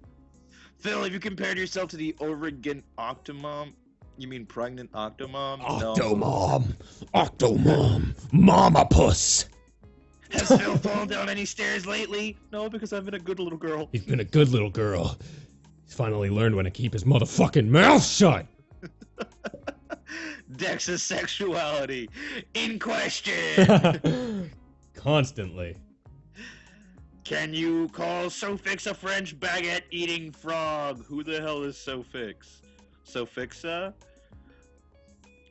Phil, have you compared yourself to the Oregon Octomom? You mean pregnant Octomom? Octomom! Octomom! Mama puss! Has Phil fallen down any stairs lately? No, because I've been a good little girl. He's been a good little girl. He's finally learned when to keep his motherfucking mouth shut! Dex's sexuality in question. Constantly. Can you call Sofix a French baguette-eating frog? Who the hell is Sofix? Sofixa?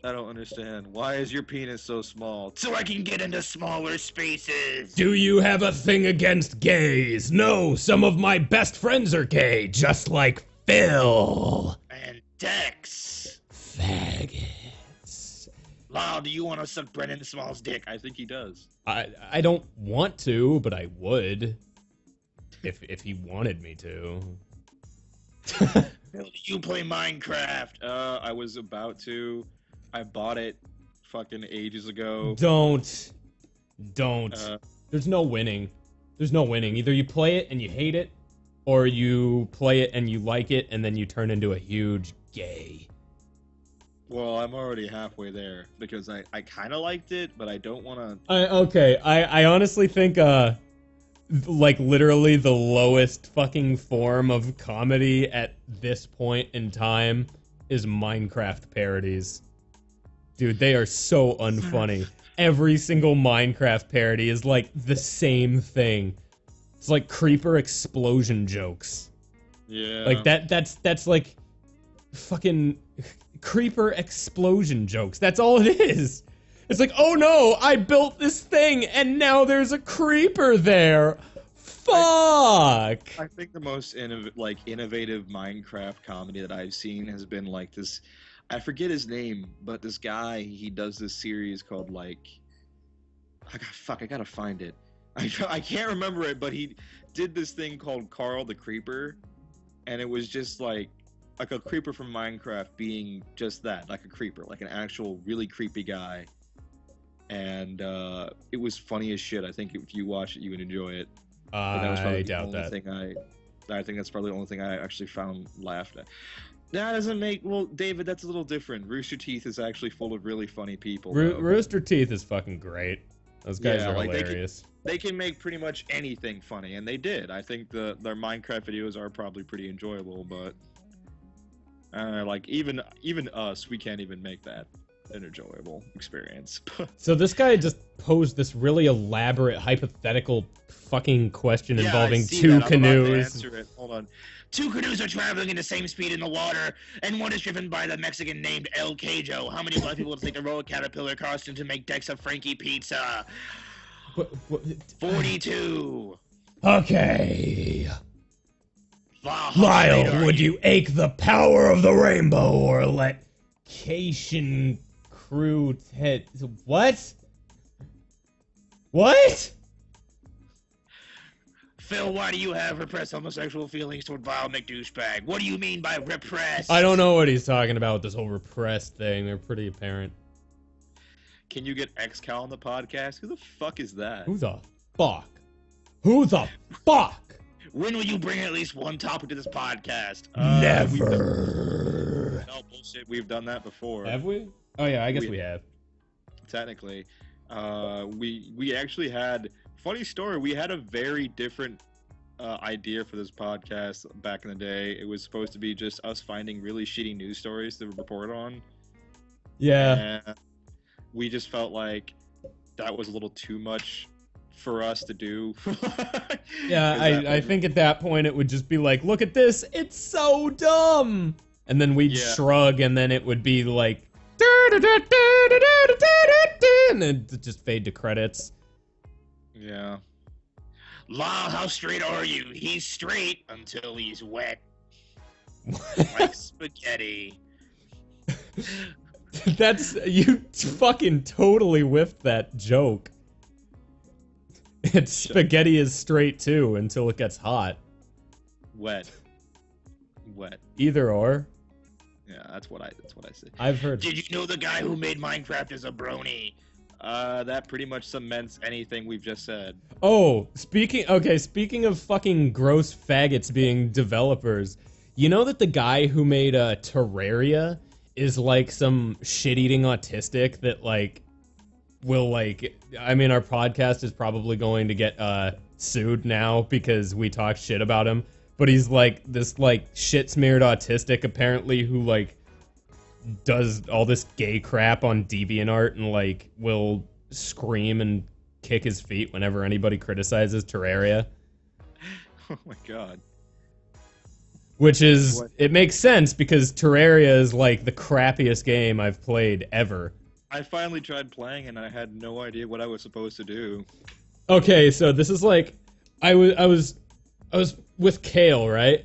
I don't understand. Why is your penis so small? So I can get into smaller spaces. Do you have a thing against gays? No, some of my best friends are gay, just like Phil. And Dex. Faggots. Lyle, do you want to suck Brendan Small's dick? I think he does. I don't want to, but I would. If he wanted me to. Do you play Minecraft? I was about to. I bought it fucking ages ago. Don't. There's no winning. There's no winning. Either you play it and you hate it, or you play it and you like it, and then you turn into a huge gay. Well, I'm already halfway there, because I kind of liked it, but I don't want to... Okay, I honestly think, like, literally the lowest fucking form of comedy at this point in time is Minecraft parodies. Dude, they are so unfunny. Every single Minecraft parody is, like, the same thing. It's like creeper explosion jokes. Yeah. Like, that's like... fucking creeper explosion jokes. That's all it is. It's like, oh no, I built this thing and now there's a creeper there. Fuck. I think the most innovative Minecraft comedy that I've seen has been like this. I forget his name, but this guy, he does this series called I gotta find it. I can't remember it, but he did this thing called Carl the Creeper, and it was just like a creeper from Minecraft being just that, like a creeper, like an actual really creepy guy. And it was funny as shit. I think if you watch it, you would enjoy it. But that was probably I the doubt only that. thing I think that's probably the only thing I actually found laughed at. That doesn't make... Well, David, that's a little different. Rooster Teeth is actually full of really funny people. Rooster Teeth is fucking great. Those guys are hilarious. They can make pretty much anything funny, and they did. I think their Minecraft videos are probably pretty enjoyable, but even us, we can't even make that an enjoyable experience. So this guy just posed this really elaborate hypothetical fucking question involving two canoes. Hold on. Two canoes are traveling in the same speed in the water, and one is driven by the Mexican named El Cajo. How many black people would take a roll of caterpillar costume to make decks of Frankie pizza? 42. Okay. Lyle, would you ache the power of the rainbow or let Cation crew What? What? Phil, why do you have repressed homosexual feelings toward Vile McDouchebag? What do you mean by repressed? I don't know what he's talking about with this whole repressed thing. They're pretty apparent. Can you get XCal on the podcast? Who the fuck is that? Who the fuck? Who the fuck? When will you bring at least one topic to this podcast? Never. No bullshit. We've done that before. Have we? Oh yeah, I guess we have. Technically, we actually had. Funny story. We had a very different idea for this podcast back in the day. It was supposed to be just us finding really shitty news stories to report on. Yeah. And we just felt like that was a little too much for us to do. Yeah, I think at that point it would just be like, look at this, it's so dumb. And then we'd shrug, and then it would be like, and then just fade to credits. Yeah. Lyle, how straight are you? He's straight until he's wet. Like spaghetti. You fucking totally whiffed that joke. It's spaghetti is straight too until it gets hot. Wet. Either or. Yeah, that's what I said. I've heard. Did you know the guy who made Minecraft is a brony? That pretty much cements anything we've just said. Oh, speaking of fucking gross faggots being developers, you know that the guy who made Terraria is like some shit-eating autistic that will our podcast is probably going to get sued now because we talk shit about him, but he's like this shit-smeared autistic apparently who does all this gay crap on DeviantArt and will scream and kick his feet whenever anybody criticizes Terraria. Oh my god. Which is, it makes sense because Terraria is the crappiest game I've played ever. I finally tried playing and I had no idea what I was supposed to do. Okay, so this is I was with Kale, right?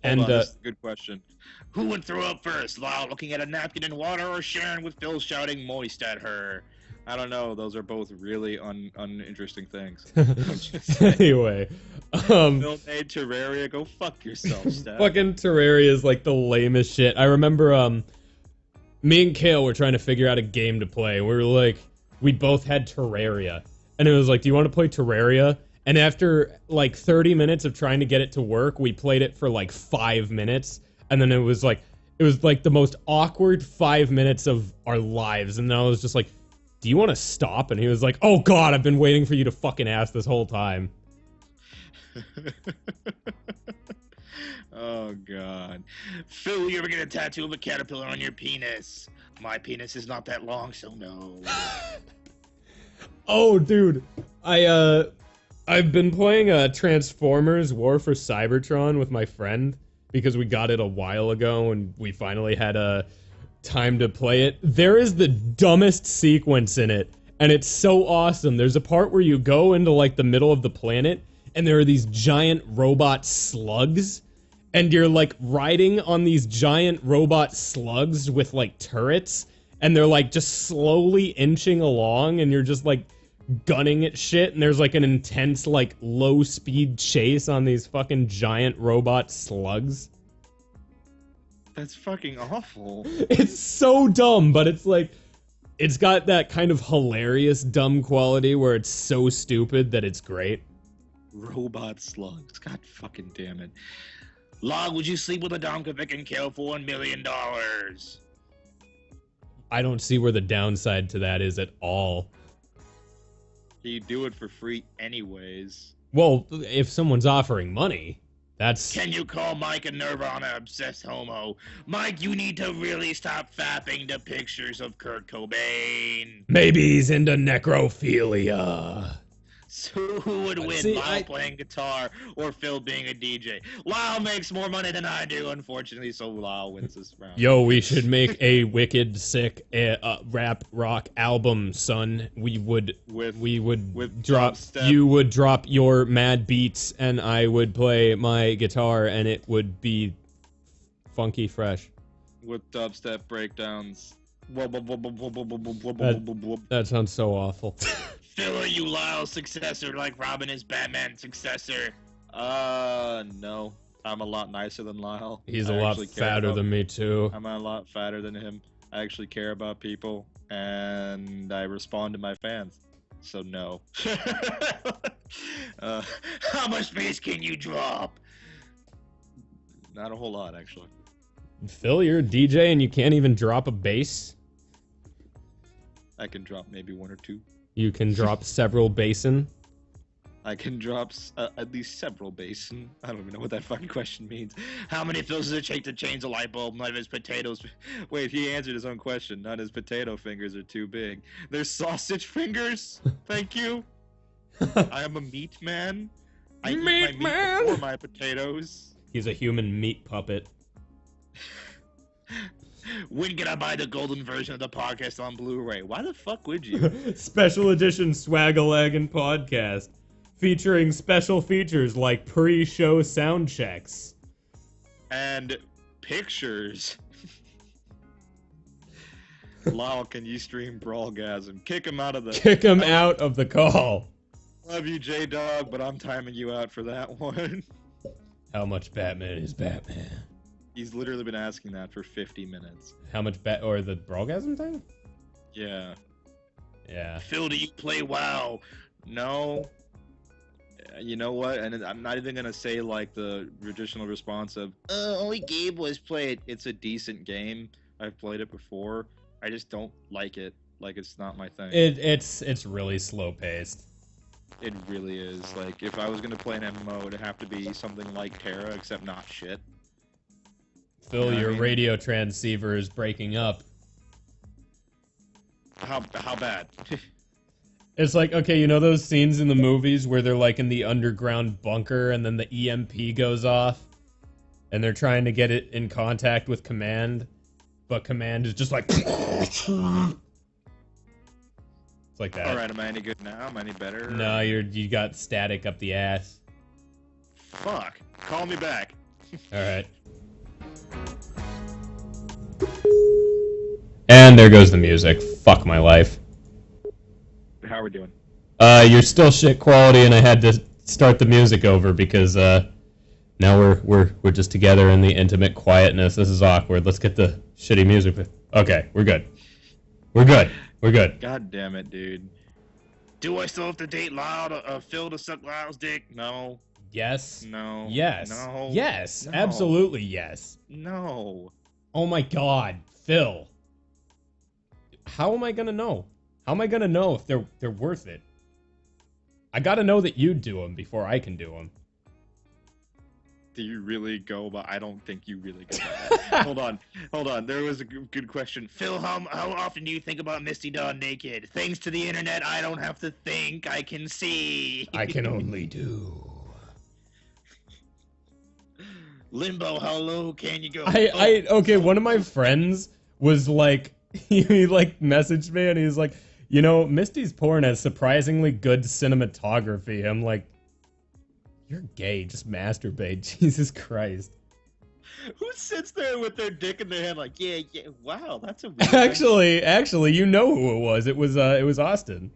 This is a good question. Who would throw up first? Lyle looking at a napkin in water, or Sharon with Phil shouting moist at her? I don't know. Those are both really uninteresting things. Anyway, Phil made Terraria. Go fuck yourself, Steph. Fucking Terraria is the lamest shit. I remember me and Kale were trying to figure out a game to play. We were we both had Terraria, and it was do you want to play Terraria? And after 30 minutes of trying to get it to work, we played it for 5 minutes. And then it was the most awkward 5 minutes of our lives. And then I was just do you want to stop? And he was like, oh god, I've been waiting for you to fucking ask this whole time. Oh god. Phil, you ever get a tattoo of a caterpillar on your penis? My penis is not that long, so no. Oh, dude. I've been playing Transformers War for Cybertron with my friend. because we got it a while ago and we finally had a time to play it. There is the dumbest sequence in it, and it's so awesome. There's a part where you go into like the middle of the planet, and there are these giant robot slugs, and you're like riding on these giant robot slugs with like turrets, and they're like just slowly inching along, and you're just like gunning at shit, and there's like an intense like low speed chase on these fucking giant robot slugs. That's fucking awful. It's so dumb, but it's like it's got that kind of hilarious dumb quality where it's so stupid that it's great. Robot slugs. God fucking damn it. Log, would you sleep with a Domkovic and kill for $1 million? I don't see where the downside to that is at all. You do it for free anyways. Well, if someone's offering money, that's... Can you call Mike a Nirvana obsessed homo? Mike, you need to really stop fapping to pictures of Kurt Cobain. Maybe he's into necrophilia. So who would win, See, Lyle playing guitar or Phil being a DJ? Lyle makes more money than I do, unfortunately, so Lyle wins this round. Yo, we should make a wicked sick rap rock album, son. We would drop. dubstep. You would drop your mad beats, and I would play my guitar, and it would be funky fresh. With dubstep breakdowns. That sounds so awful. Phil, are you Lyle's successor like Robin is Batman's successor? No. I'm a lot nicer than Lyle. He's I a lot actually care fatter about- than me too. I'm a lot fatter than him. I actually care about people, and I respond to my fans. So no. How much bass can you drop? Not a whole lot, actually. Phil, you're a DJ and you can't even drop a bass? I can drop maybe one or two. You can drop several basin? I can drop at least several basin. I don't even know what that fucking question means. How many fills does it take to change a light bulb? None of his potatoes. Wait, he answered his own question. None of his potato fingers are too big. They're sausage fingers? Thank you. I am a meat man. I eat my Meat meat man. before my potatoes. He's a human meat puppet. When can I buy the golden version of the podcast on Blu-ray? Why the fuck would you? Special edition Swaggalaggin podcast. Featuring special features like pre-show sound checks. And pictures. Lyle, can you stream Brawlgasm? Kick him out of the... Kick him out of the call. Love you, J-Dog, but I'm timing you out for that one. How much Batman is Batman? He's literally been asking that for 50 minutes. How much or the Brawlgasm thing? Yeah. Yeah. Phil, do you play WoW? No. You know what? And I'm not even gonna say like the traditional response of, only Gabe was played. It's a decent game. I've played it before. I just don't like it. Like it's not my thing. It's really slow paced. It really is. Like if I was gonna play an MMO, it'd have to be something like Terra, except not shit. Phil, You know what your I mean? radio transceiver is breaking up. How bad? It's like, okay, you know those scenes in the movies where they're like in the underground bunker and then the EMP goes off and they're trying to get it in contact with Command, but Command is just like... It's like that. Alright, am I any good now? Am I any better? No, you got static up the ass. Fuck. Call me back. Alright. And there goes the music. Fuck my life. How are we doing? You're still shit quality, and I had to start the music over because now we're just together in the intimate quietness. This is awkward. Let's get the shitty music. Okay, we're good. We're good. We're good. God damn it, dude. Do I still have to date Lyle to Phil to suck Lyle's dick? No. Yes. No. Yes. No. Yes. No. Absolutely yes. No. Oh my God, Phil. How am I gonna know? How am I gonna know if they're worth it? I gotta know that you do them before I can do them. Do you really go by? I don't think you really go by that. Hold on. There was a good question. Phil, how often do you think about Misty Dawn naked? Thanks to the internet, I don't have to think. I can see. I can only do. Limbo, how low can you go? Okay, one of my friends was like, he like messaged me and he's like, you know, Misty's porn has surprisingly good cinematography. I'm like, you're gay, just masturbate. Jesus Christ. Who sits there with their dick in their hand like, yeah, wow, that's a weird Actually, you know who it was. It was Austin.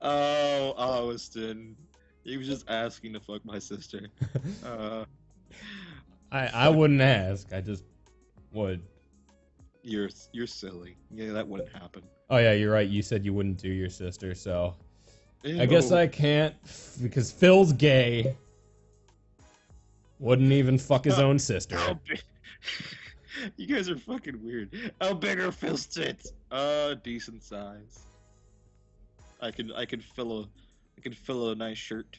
Oh, Austin. He was just asking to fuck my sister. I wouldn't ask. I just would. You're silly. Yeah, that wouldn't happen. Oh yeah, you're right. You said you wouldn't do your sister, so Ew. I guess I can't because Phil's gay. Wouldn't even fuck his own sister. You guys are fucking weird. How big are Phil's tits? Decent size. I can fill a nice shirt.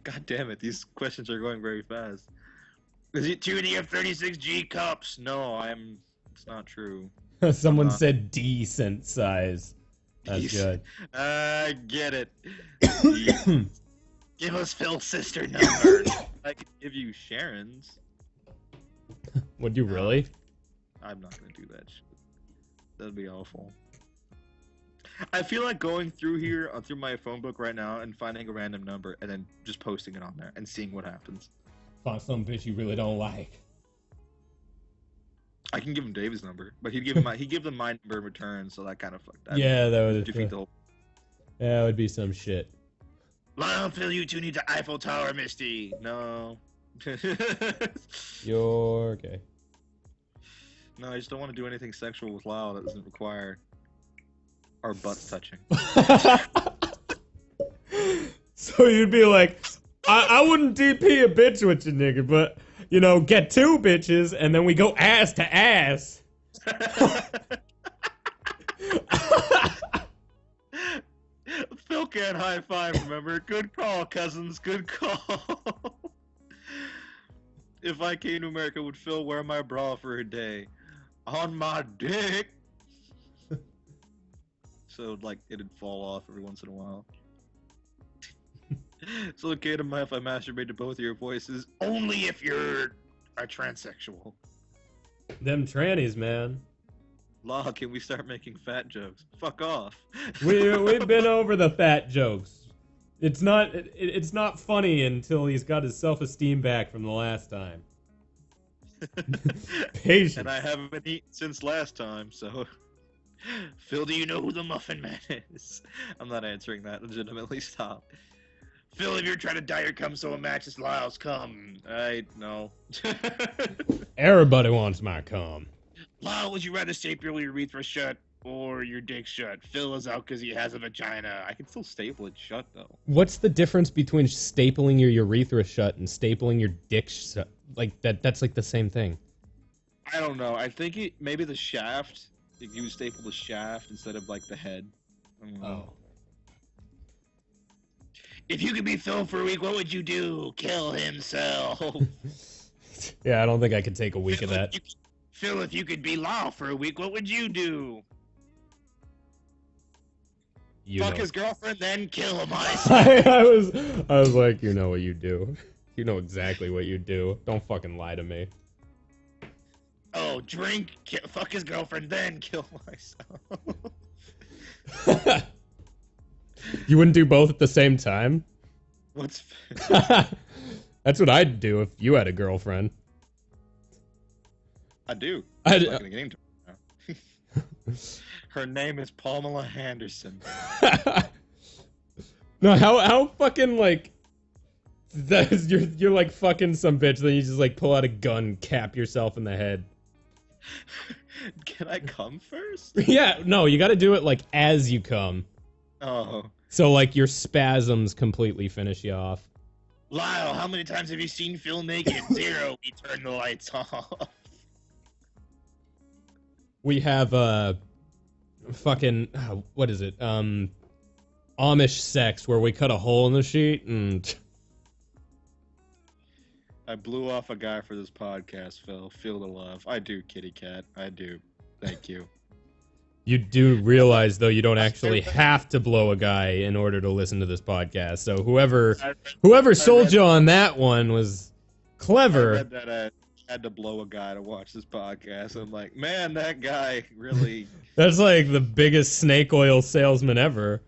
God damn it, these questions are going very fast. Is it 2 F36G cups? No, it's not true. Someone said decent size. That's good. I get it. Give us Phil's sister number. I could give you Sharon's. Would you really? I'm not gonna do that shit. That'd be awful. I feel like going through here, through my phone book right now and finding a random number and then just posting it on there and seeing what happens. Find some bitch you really don't like. I can give him Dave's number, but he'd give him my number in return, so that kind of fucked that. Yeah, that would defeat the whole. Yeah, it would be some shit. Lyle, Phil, you two need the Eiffel Tower, Misty. No. You're gay. No, I just don't want to do anything sexual with Lyle that doesn't require our butts touching. So you'd be like, I wouldn't DP a bitch with you, nigga, but, you know, get 2 bitches, and then we go ass to ass. Phil can't high five, remember? Good call, cousins, good call. If I came to America, would Phil wear my bra for a day? On my dick! So, like, it'd fall off every once in a while. It's okay to if I masturbate to both of your voices. Only if you're a transsexual. Them trannies, man. Law, can we start making fat jokes? Fuck off. We've been over the fat jokes. It's not funny until he's got his self-esteem back from the last time. Patience. And I haven't eaten since last time, so... Phil, do you know who the Muffin Man is? I'm not answering that. Legitimately, stop. Phil, if you're trying to dye your cum so it matches Lyle's cum. I know. Everybody wants my cum. Lyle, would you rather staple your urethra shut or your dick shut? Phil is out because he has a vagina. I can still staple it shut, though. What's the difference between stapling your urethra shut and stapling your dick shut? Like, that's like the same thing. I don't know. I think maybe the shaft, if you staple the shaft instead of, like, the head. Oh. If you could be Phil for a week, what would you do? Kill himself. Yeah, I don't think I could take a week of that. Phil, if you could be Lyle for a week, what would you do? Fuck his girlfriend, then kill him. I was like, you know what you do. You know exactly what you do. Don't fucking lie to me. Oh, drink, fuck his girlfriend, then kill myself. You wouldn't do both at the same time? What's... That's what I'd do if you had a girlfriend. I do. I'm not gonna get into it now. Her name is Pamela Henderson. No, how fucking like that is you're like fucking some bitch, then you just like pull out a gun, cap yourself in the head. Can I come first? Yeah, no, you gotta do it like as you come. Oh. So like your spasms completely finish you off. Lyle, how many times have you seen Phil naked? 0. We turn the lights off. We have fucking what is it? Amish sex where we cut a hole in the sheet and I blew off a guy for this podcast, Phil. Feel the love. I do, kitty cat. I do. Thank you. You do realize, though, you don't actually have to blow a guy in order to listen to this podcast. So whoever sold you on that one was I clever. read that I had to blow a guy to watch this podcast. I'm like, man, that guy really. That's like the biggest snake oil salesman ever.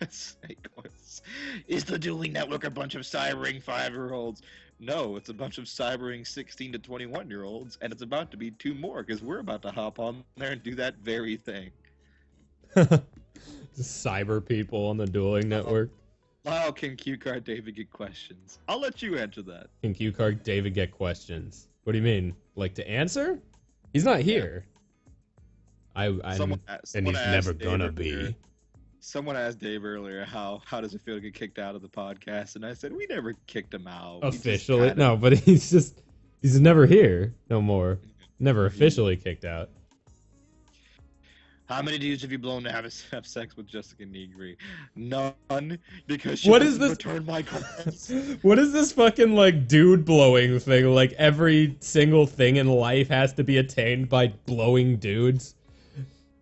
Snake oils. Is the dueling network a bunch of cybering 5-year-olds? No, it's a bunch of cybering 16 to 21-year-olds, and it's about to be 2 more because we're about to hop on there and do that very thing. Cyber people on the dueling network. Lyle, can Q Card David get questions? I'll let you answer that. Can Q Card David get questions? What do you mean? Like to answer? He's not here. And he's never gonna be. Someone asked Dave earlier how does it feel to get kicked out of the podcast, and I said we never kicked him out. Officially, no, but he's never here no more. Never officially kicked out. How many dudes have you blown to have sex with Jessica Negri? None, because what is this? Return my calls. What is this fucking like dude blowing thing? Like every single thing in life has to be attained by blowing dudes.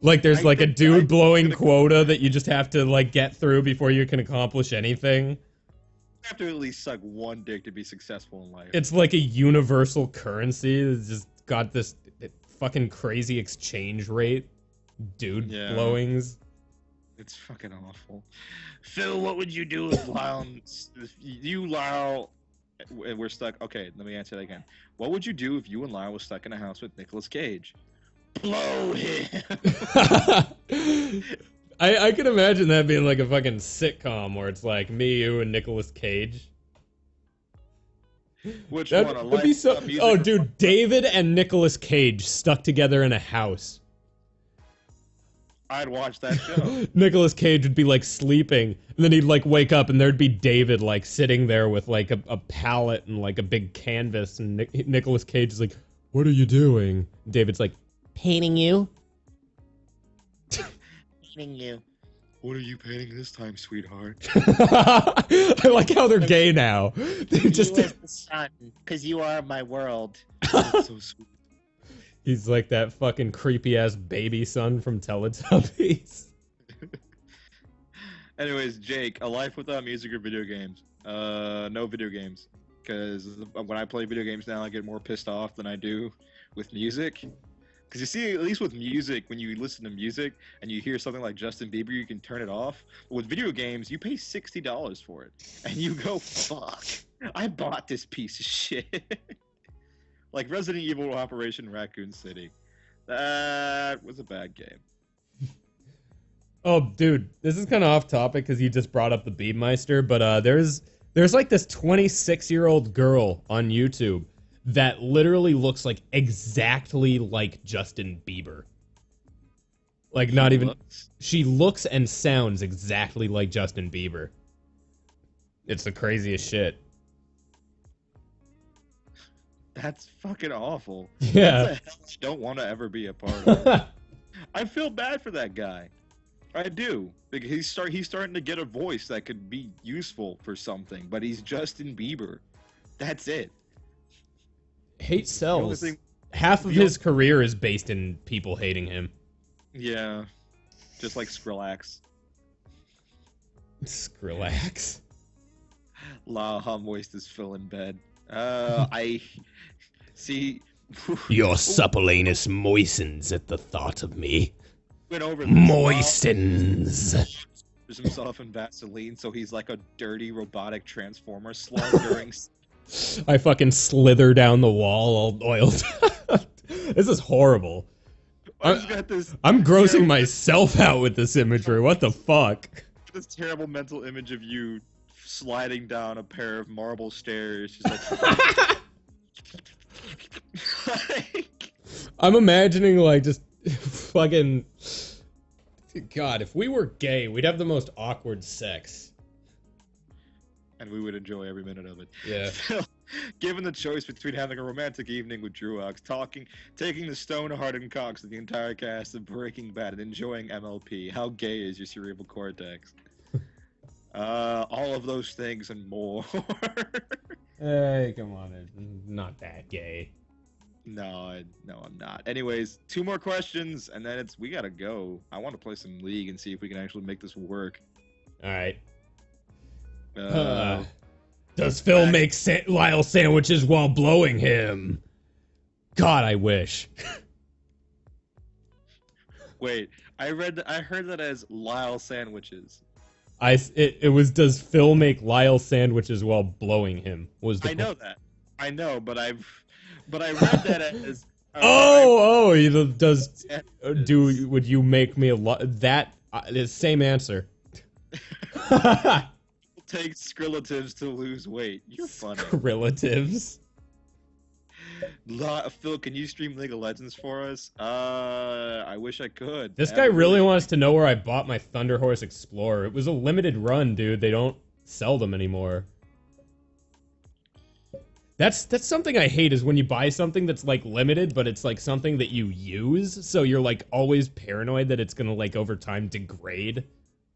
Like there's like a dude blowing quota that you just have to like get through before you can accomplish anything. You have to at least suck one dick to be successful in life. It's like a universal currency. It's just got this fucking crazy exchange rate. Dude blowings. It's fucking awful. Phil, what would you do if Lyle... Lyle, and we're stuck... Okay, let me answer that again. What would you do if you and Lyle were stuck in a house with Nicolas Cage? Blow him! I could imagine that being like a fucking sitcom where it's like me, you, and Nicolas Cage. Which one? Would be so... Oh, dude, David and Nicolas Cage stuck together in a house. I'd watch that show. Nicolas Cage would be like sleeping, and then he'd like wake up, and there'd be David like sitting there with like a palette and like a big canvas, and Nicolas Cage is like, "What are you doing?" David's like, "Painting you." Painting you. What are you painting this time, sweetheart? I like how they're gay now. They just you as the sun, because you are my world. That's so sweet. He's like that fucking creepy ass baby son from Teletubbies. Anyways, Jake, a life without music or video games. No video games. Because when I play video games now, I get more pissed off than I do with music. Because you see, at least with music, when you listen to music and you hear something like Justin Bieber, you can turn it off. But with video games, you pay $60 for it. And you go, fuck, I bought this piece of shit. Like Resident Evil Operation Raccoon City. That was a bad game. Oh, dude, this is kind of off topic because you just brought up the Beatmeister, but there's like this 26-year-old girl on YouTube that literally looks like exactly like Justin Bieber. Like not even... She looks and sounds exactly like Justin Bieber. It's the craziest shit. That's fucking awful. Yeah. That's a hell I don't want to ever be a part of. I feel bad for that guy. I do. Because he's starting to get a voice that could be useful for something, but he's Justin Bieber. That's it. Hate sells. Half of his career is based in people hating him. Yeah. Just like Skrillex. Skrillex. La, how moist is Phil in bed? I see. Your supple anus moistens at the thought of me. Went over moistens. Himself in Vaseline, so he's like a dirty robotic transformer slug during. I fucking slither down the wall all oiled. This is horrible. I'm grossing myself out with this imagery. What the fuck? This terrible mental image of you sliding down a pair of marble stairs. Just like... I'm imagining like just fucking... God, if we were gay, we'd have the most awkward sex. And we would enjoy every minute of it. Yeah. Given the choice between having a romantic evening with Druox, taking the stone-hardened cocks of the entire cast of Breaking Bad, and enjoying MLP, how gay is your cerebral cortex? All of those things and more. Hey, come on, it's not that gay. No, I'm not. Anyways, 2 more questions, and then we gotta go. I want to play some League and see if we can actually make this work. Alright. Does Phil make Lyle sandwiches while blowing him? God, I wish. Wait, I heard that as Lyle sandwiches. It was, does Phil make Lyle sandwiches while blowing him? I know that. I know, but I read that as. Would you make me the same answer? Take Skrillatives to lose weight. You're funny. Relatives. Phil, can you stream League of Legends for us? I wish I could. This guy really wants to know where I bought my Thunder Horse Explorer. It was a limited run, dude. They don't sell them anymore. That's something I hate, is when you buy something that's like limited, but it's like something that you use, so you're like always paranoid that it's gonna like over time degrade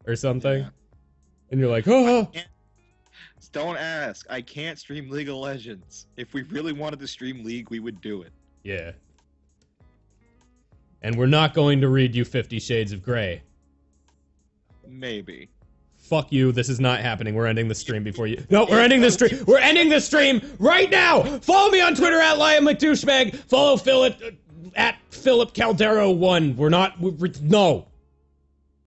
or something. Yeah. And you're like, oh. Don't ask. I can't stream League of Legends. If we really wanted to stream League, we would do it. Yeah. And we're not going to read you 50 Shades of Grey. Maybe. Fuck you, this is not happening. We're ending the stream before you. No, we're ending the stream. We're ending the stream right now. Follow me on Twitter at @LionMcDouchebag. Follow Phil at Philip Caldero1. No.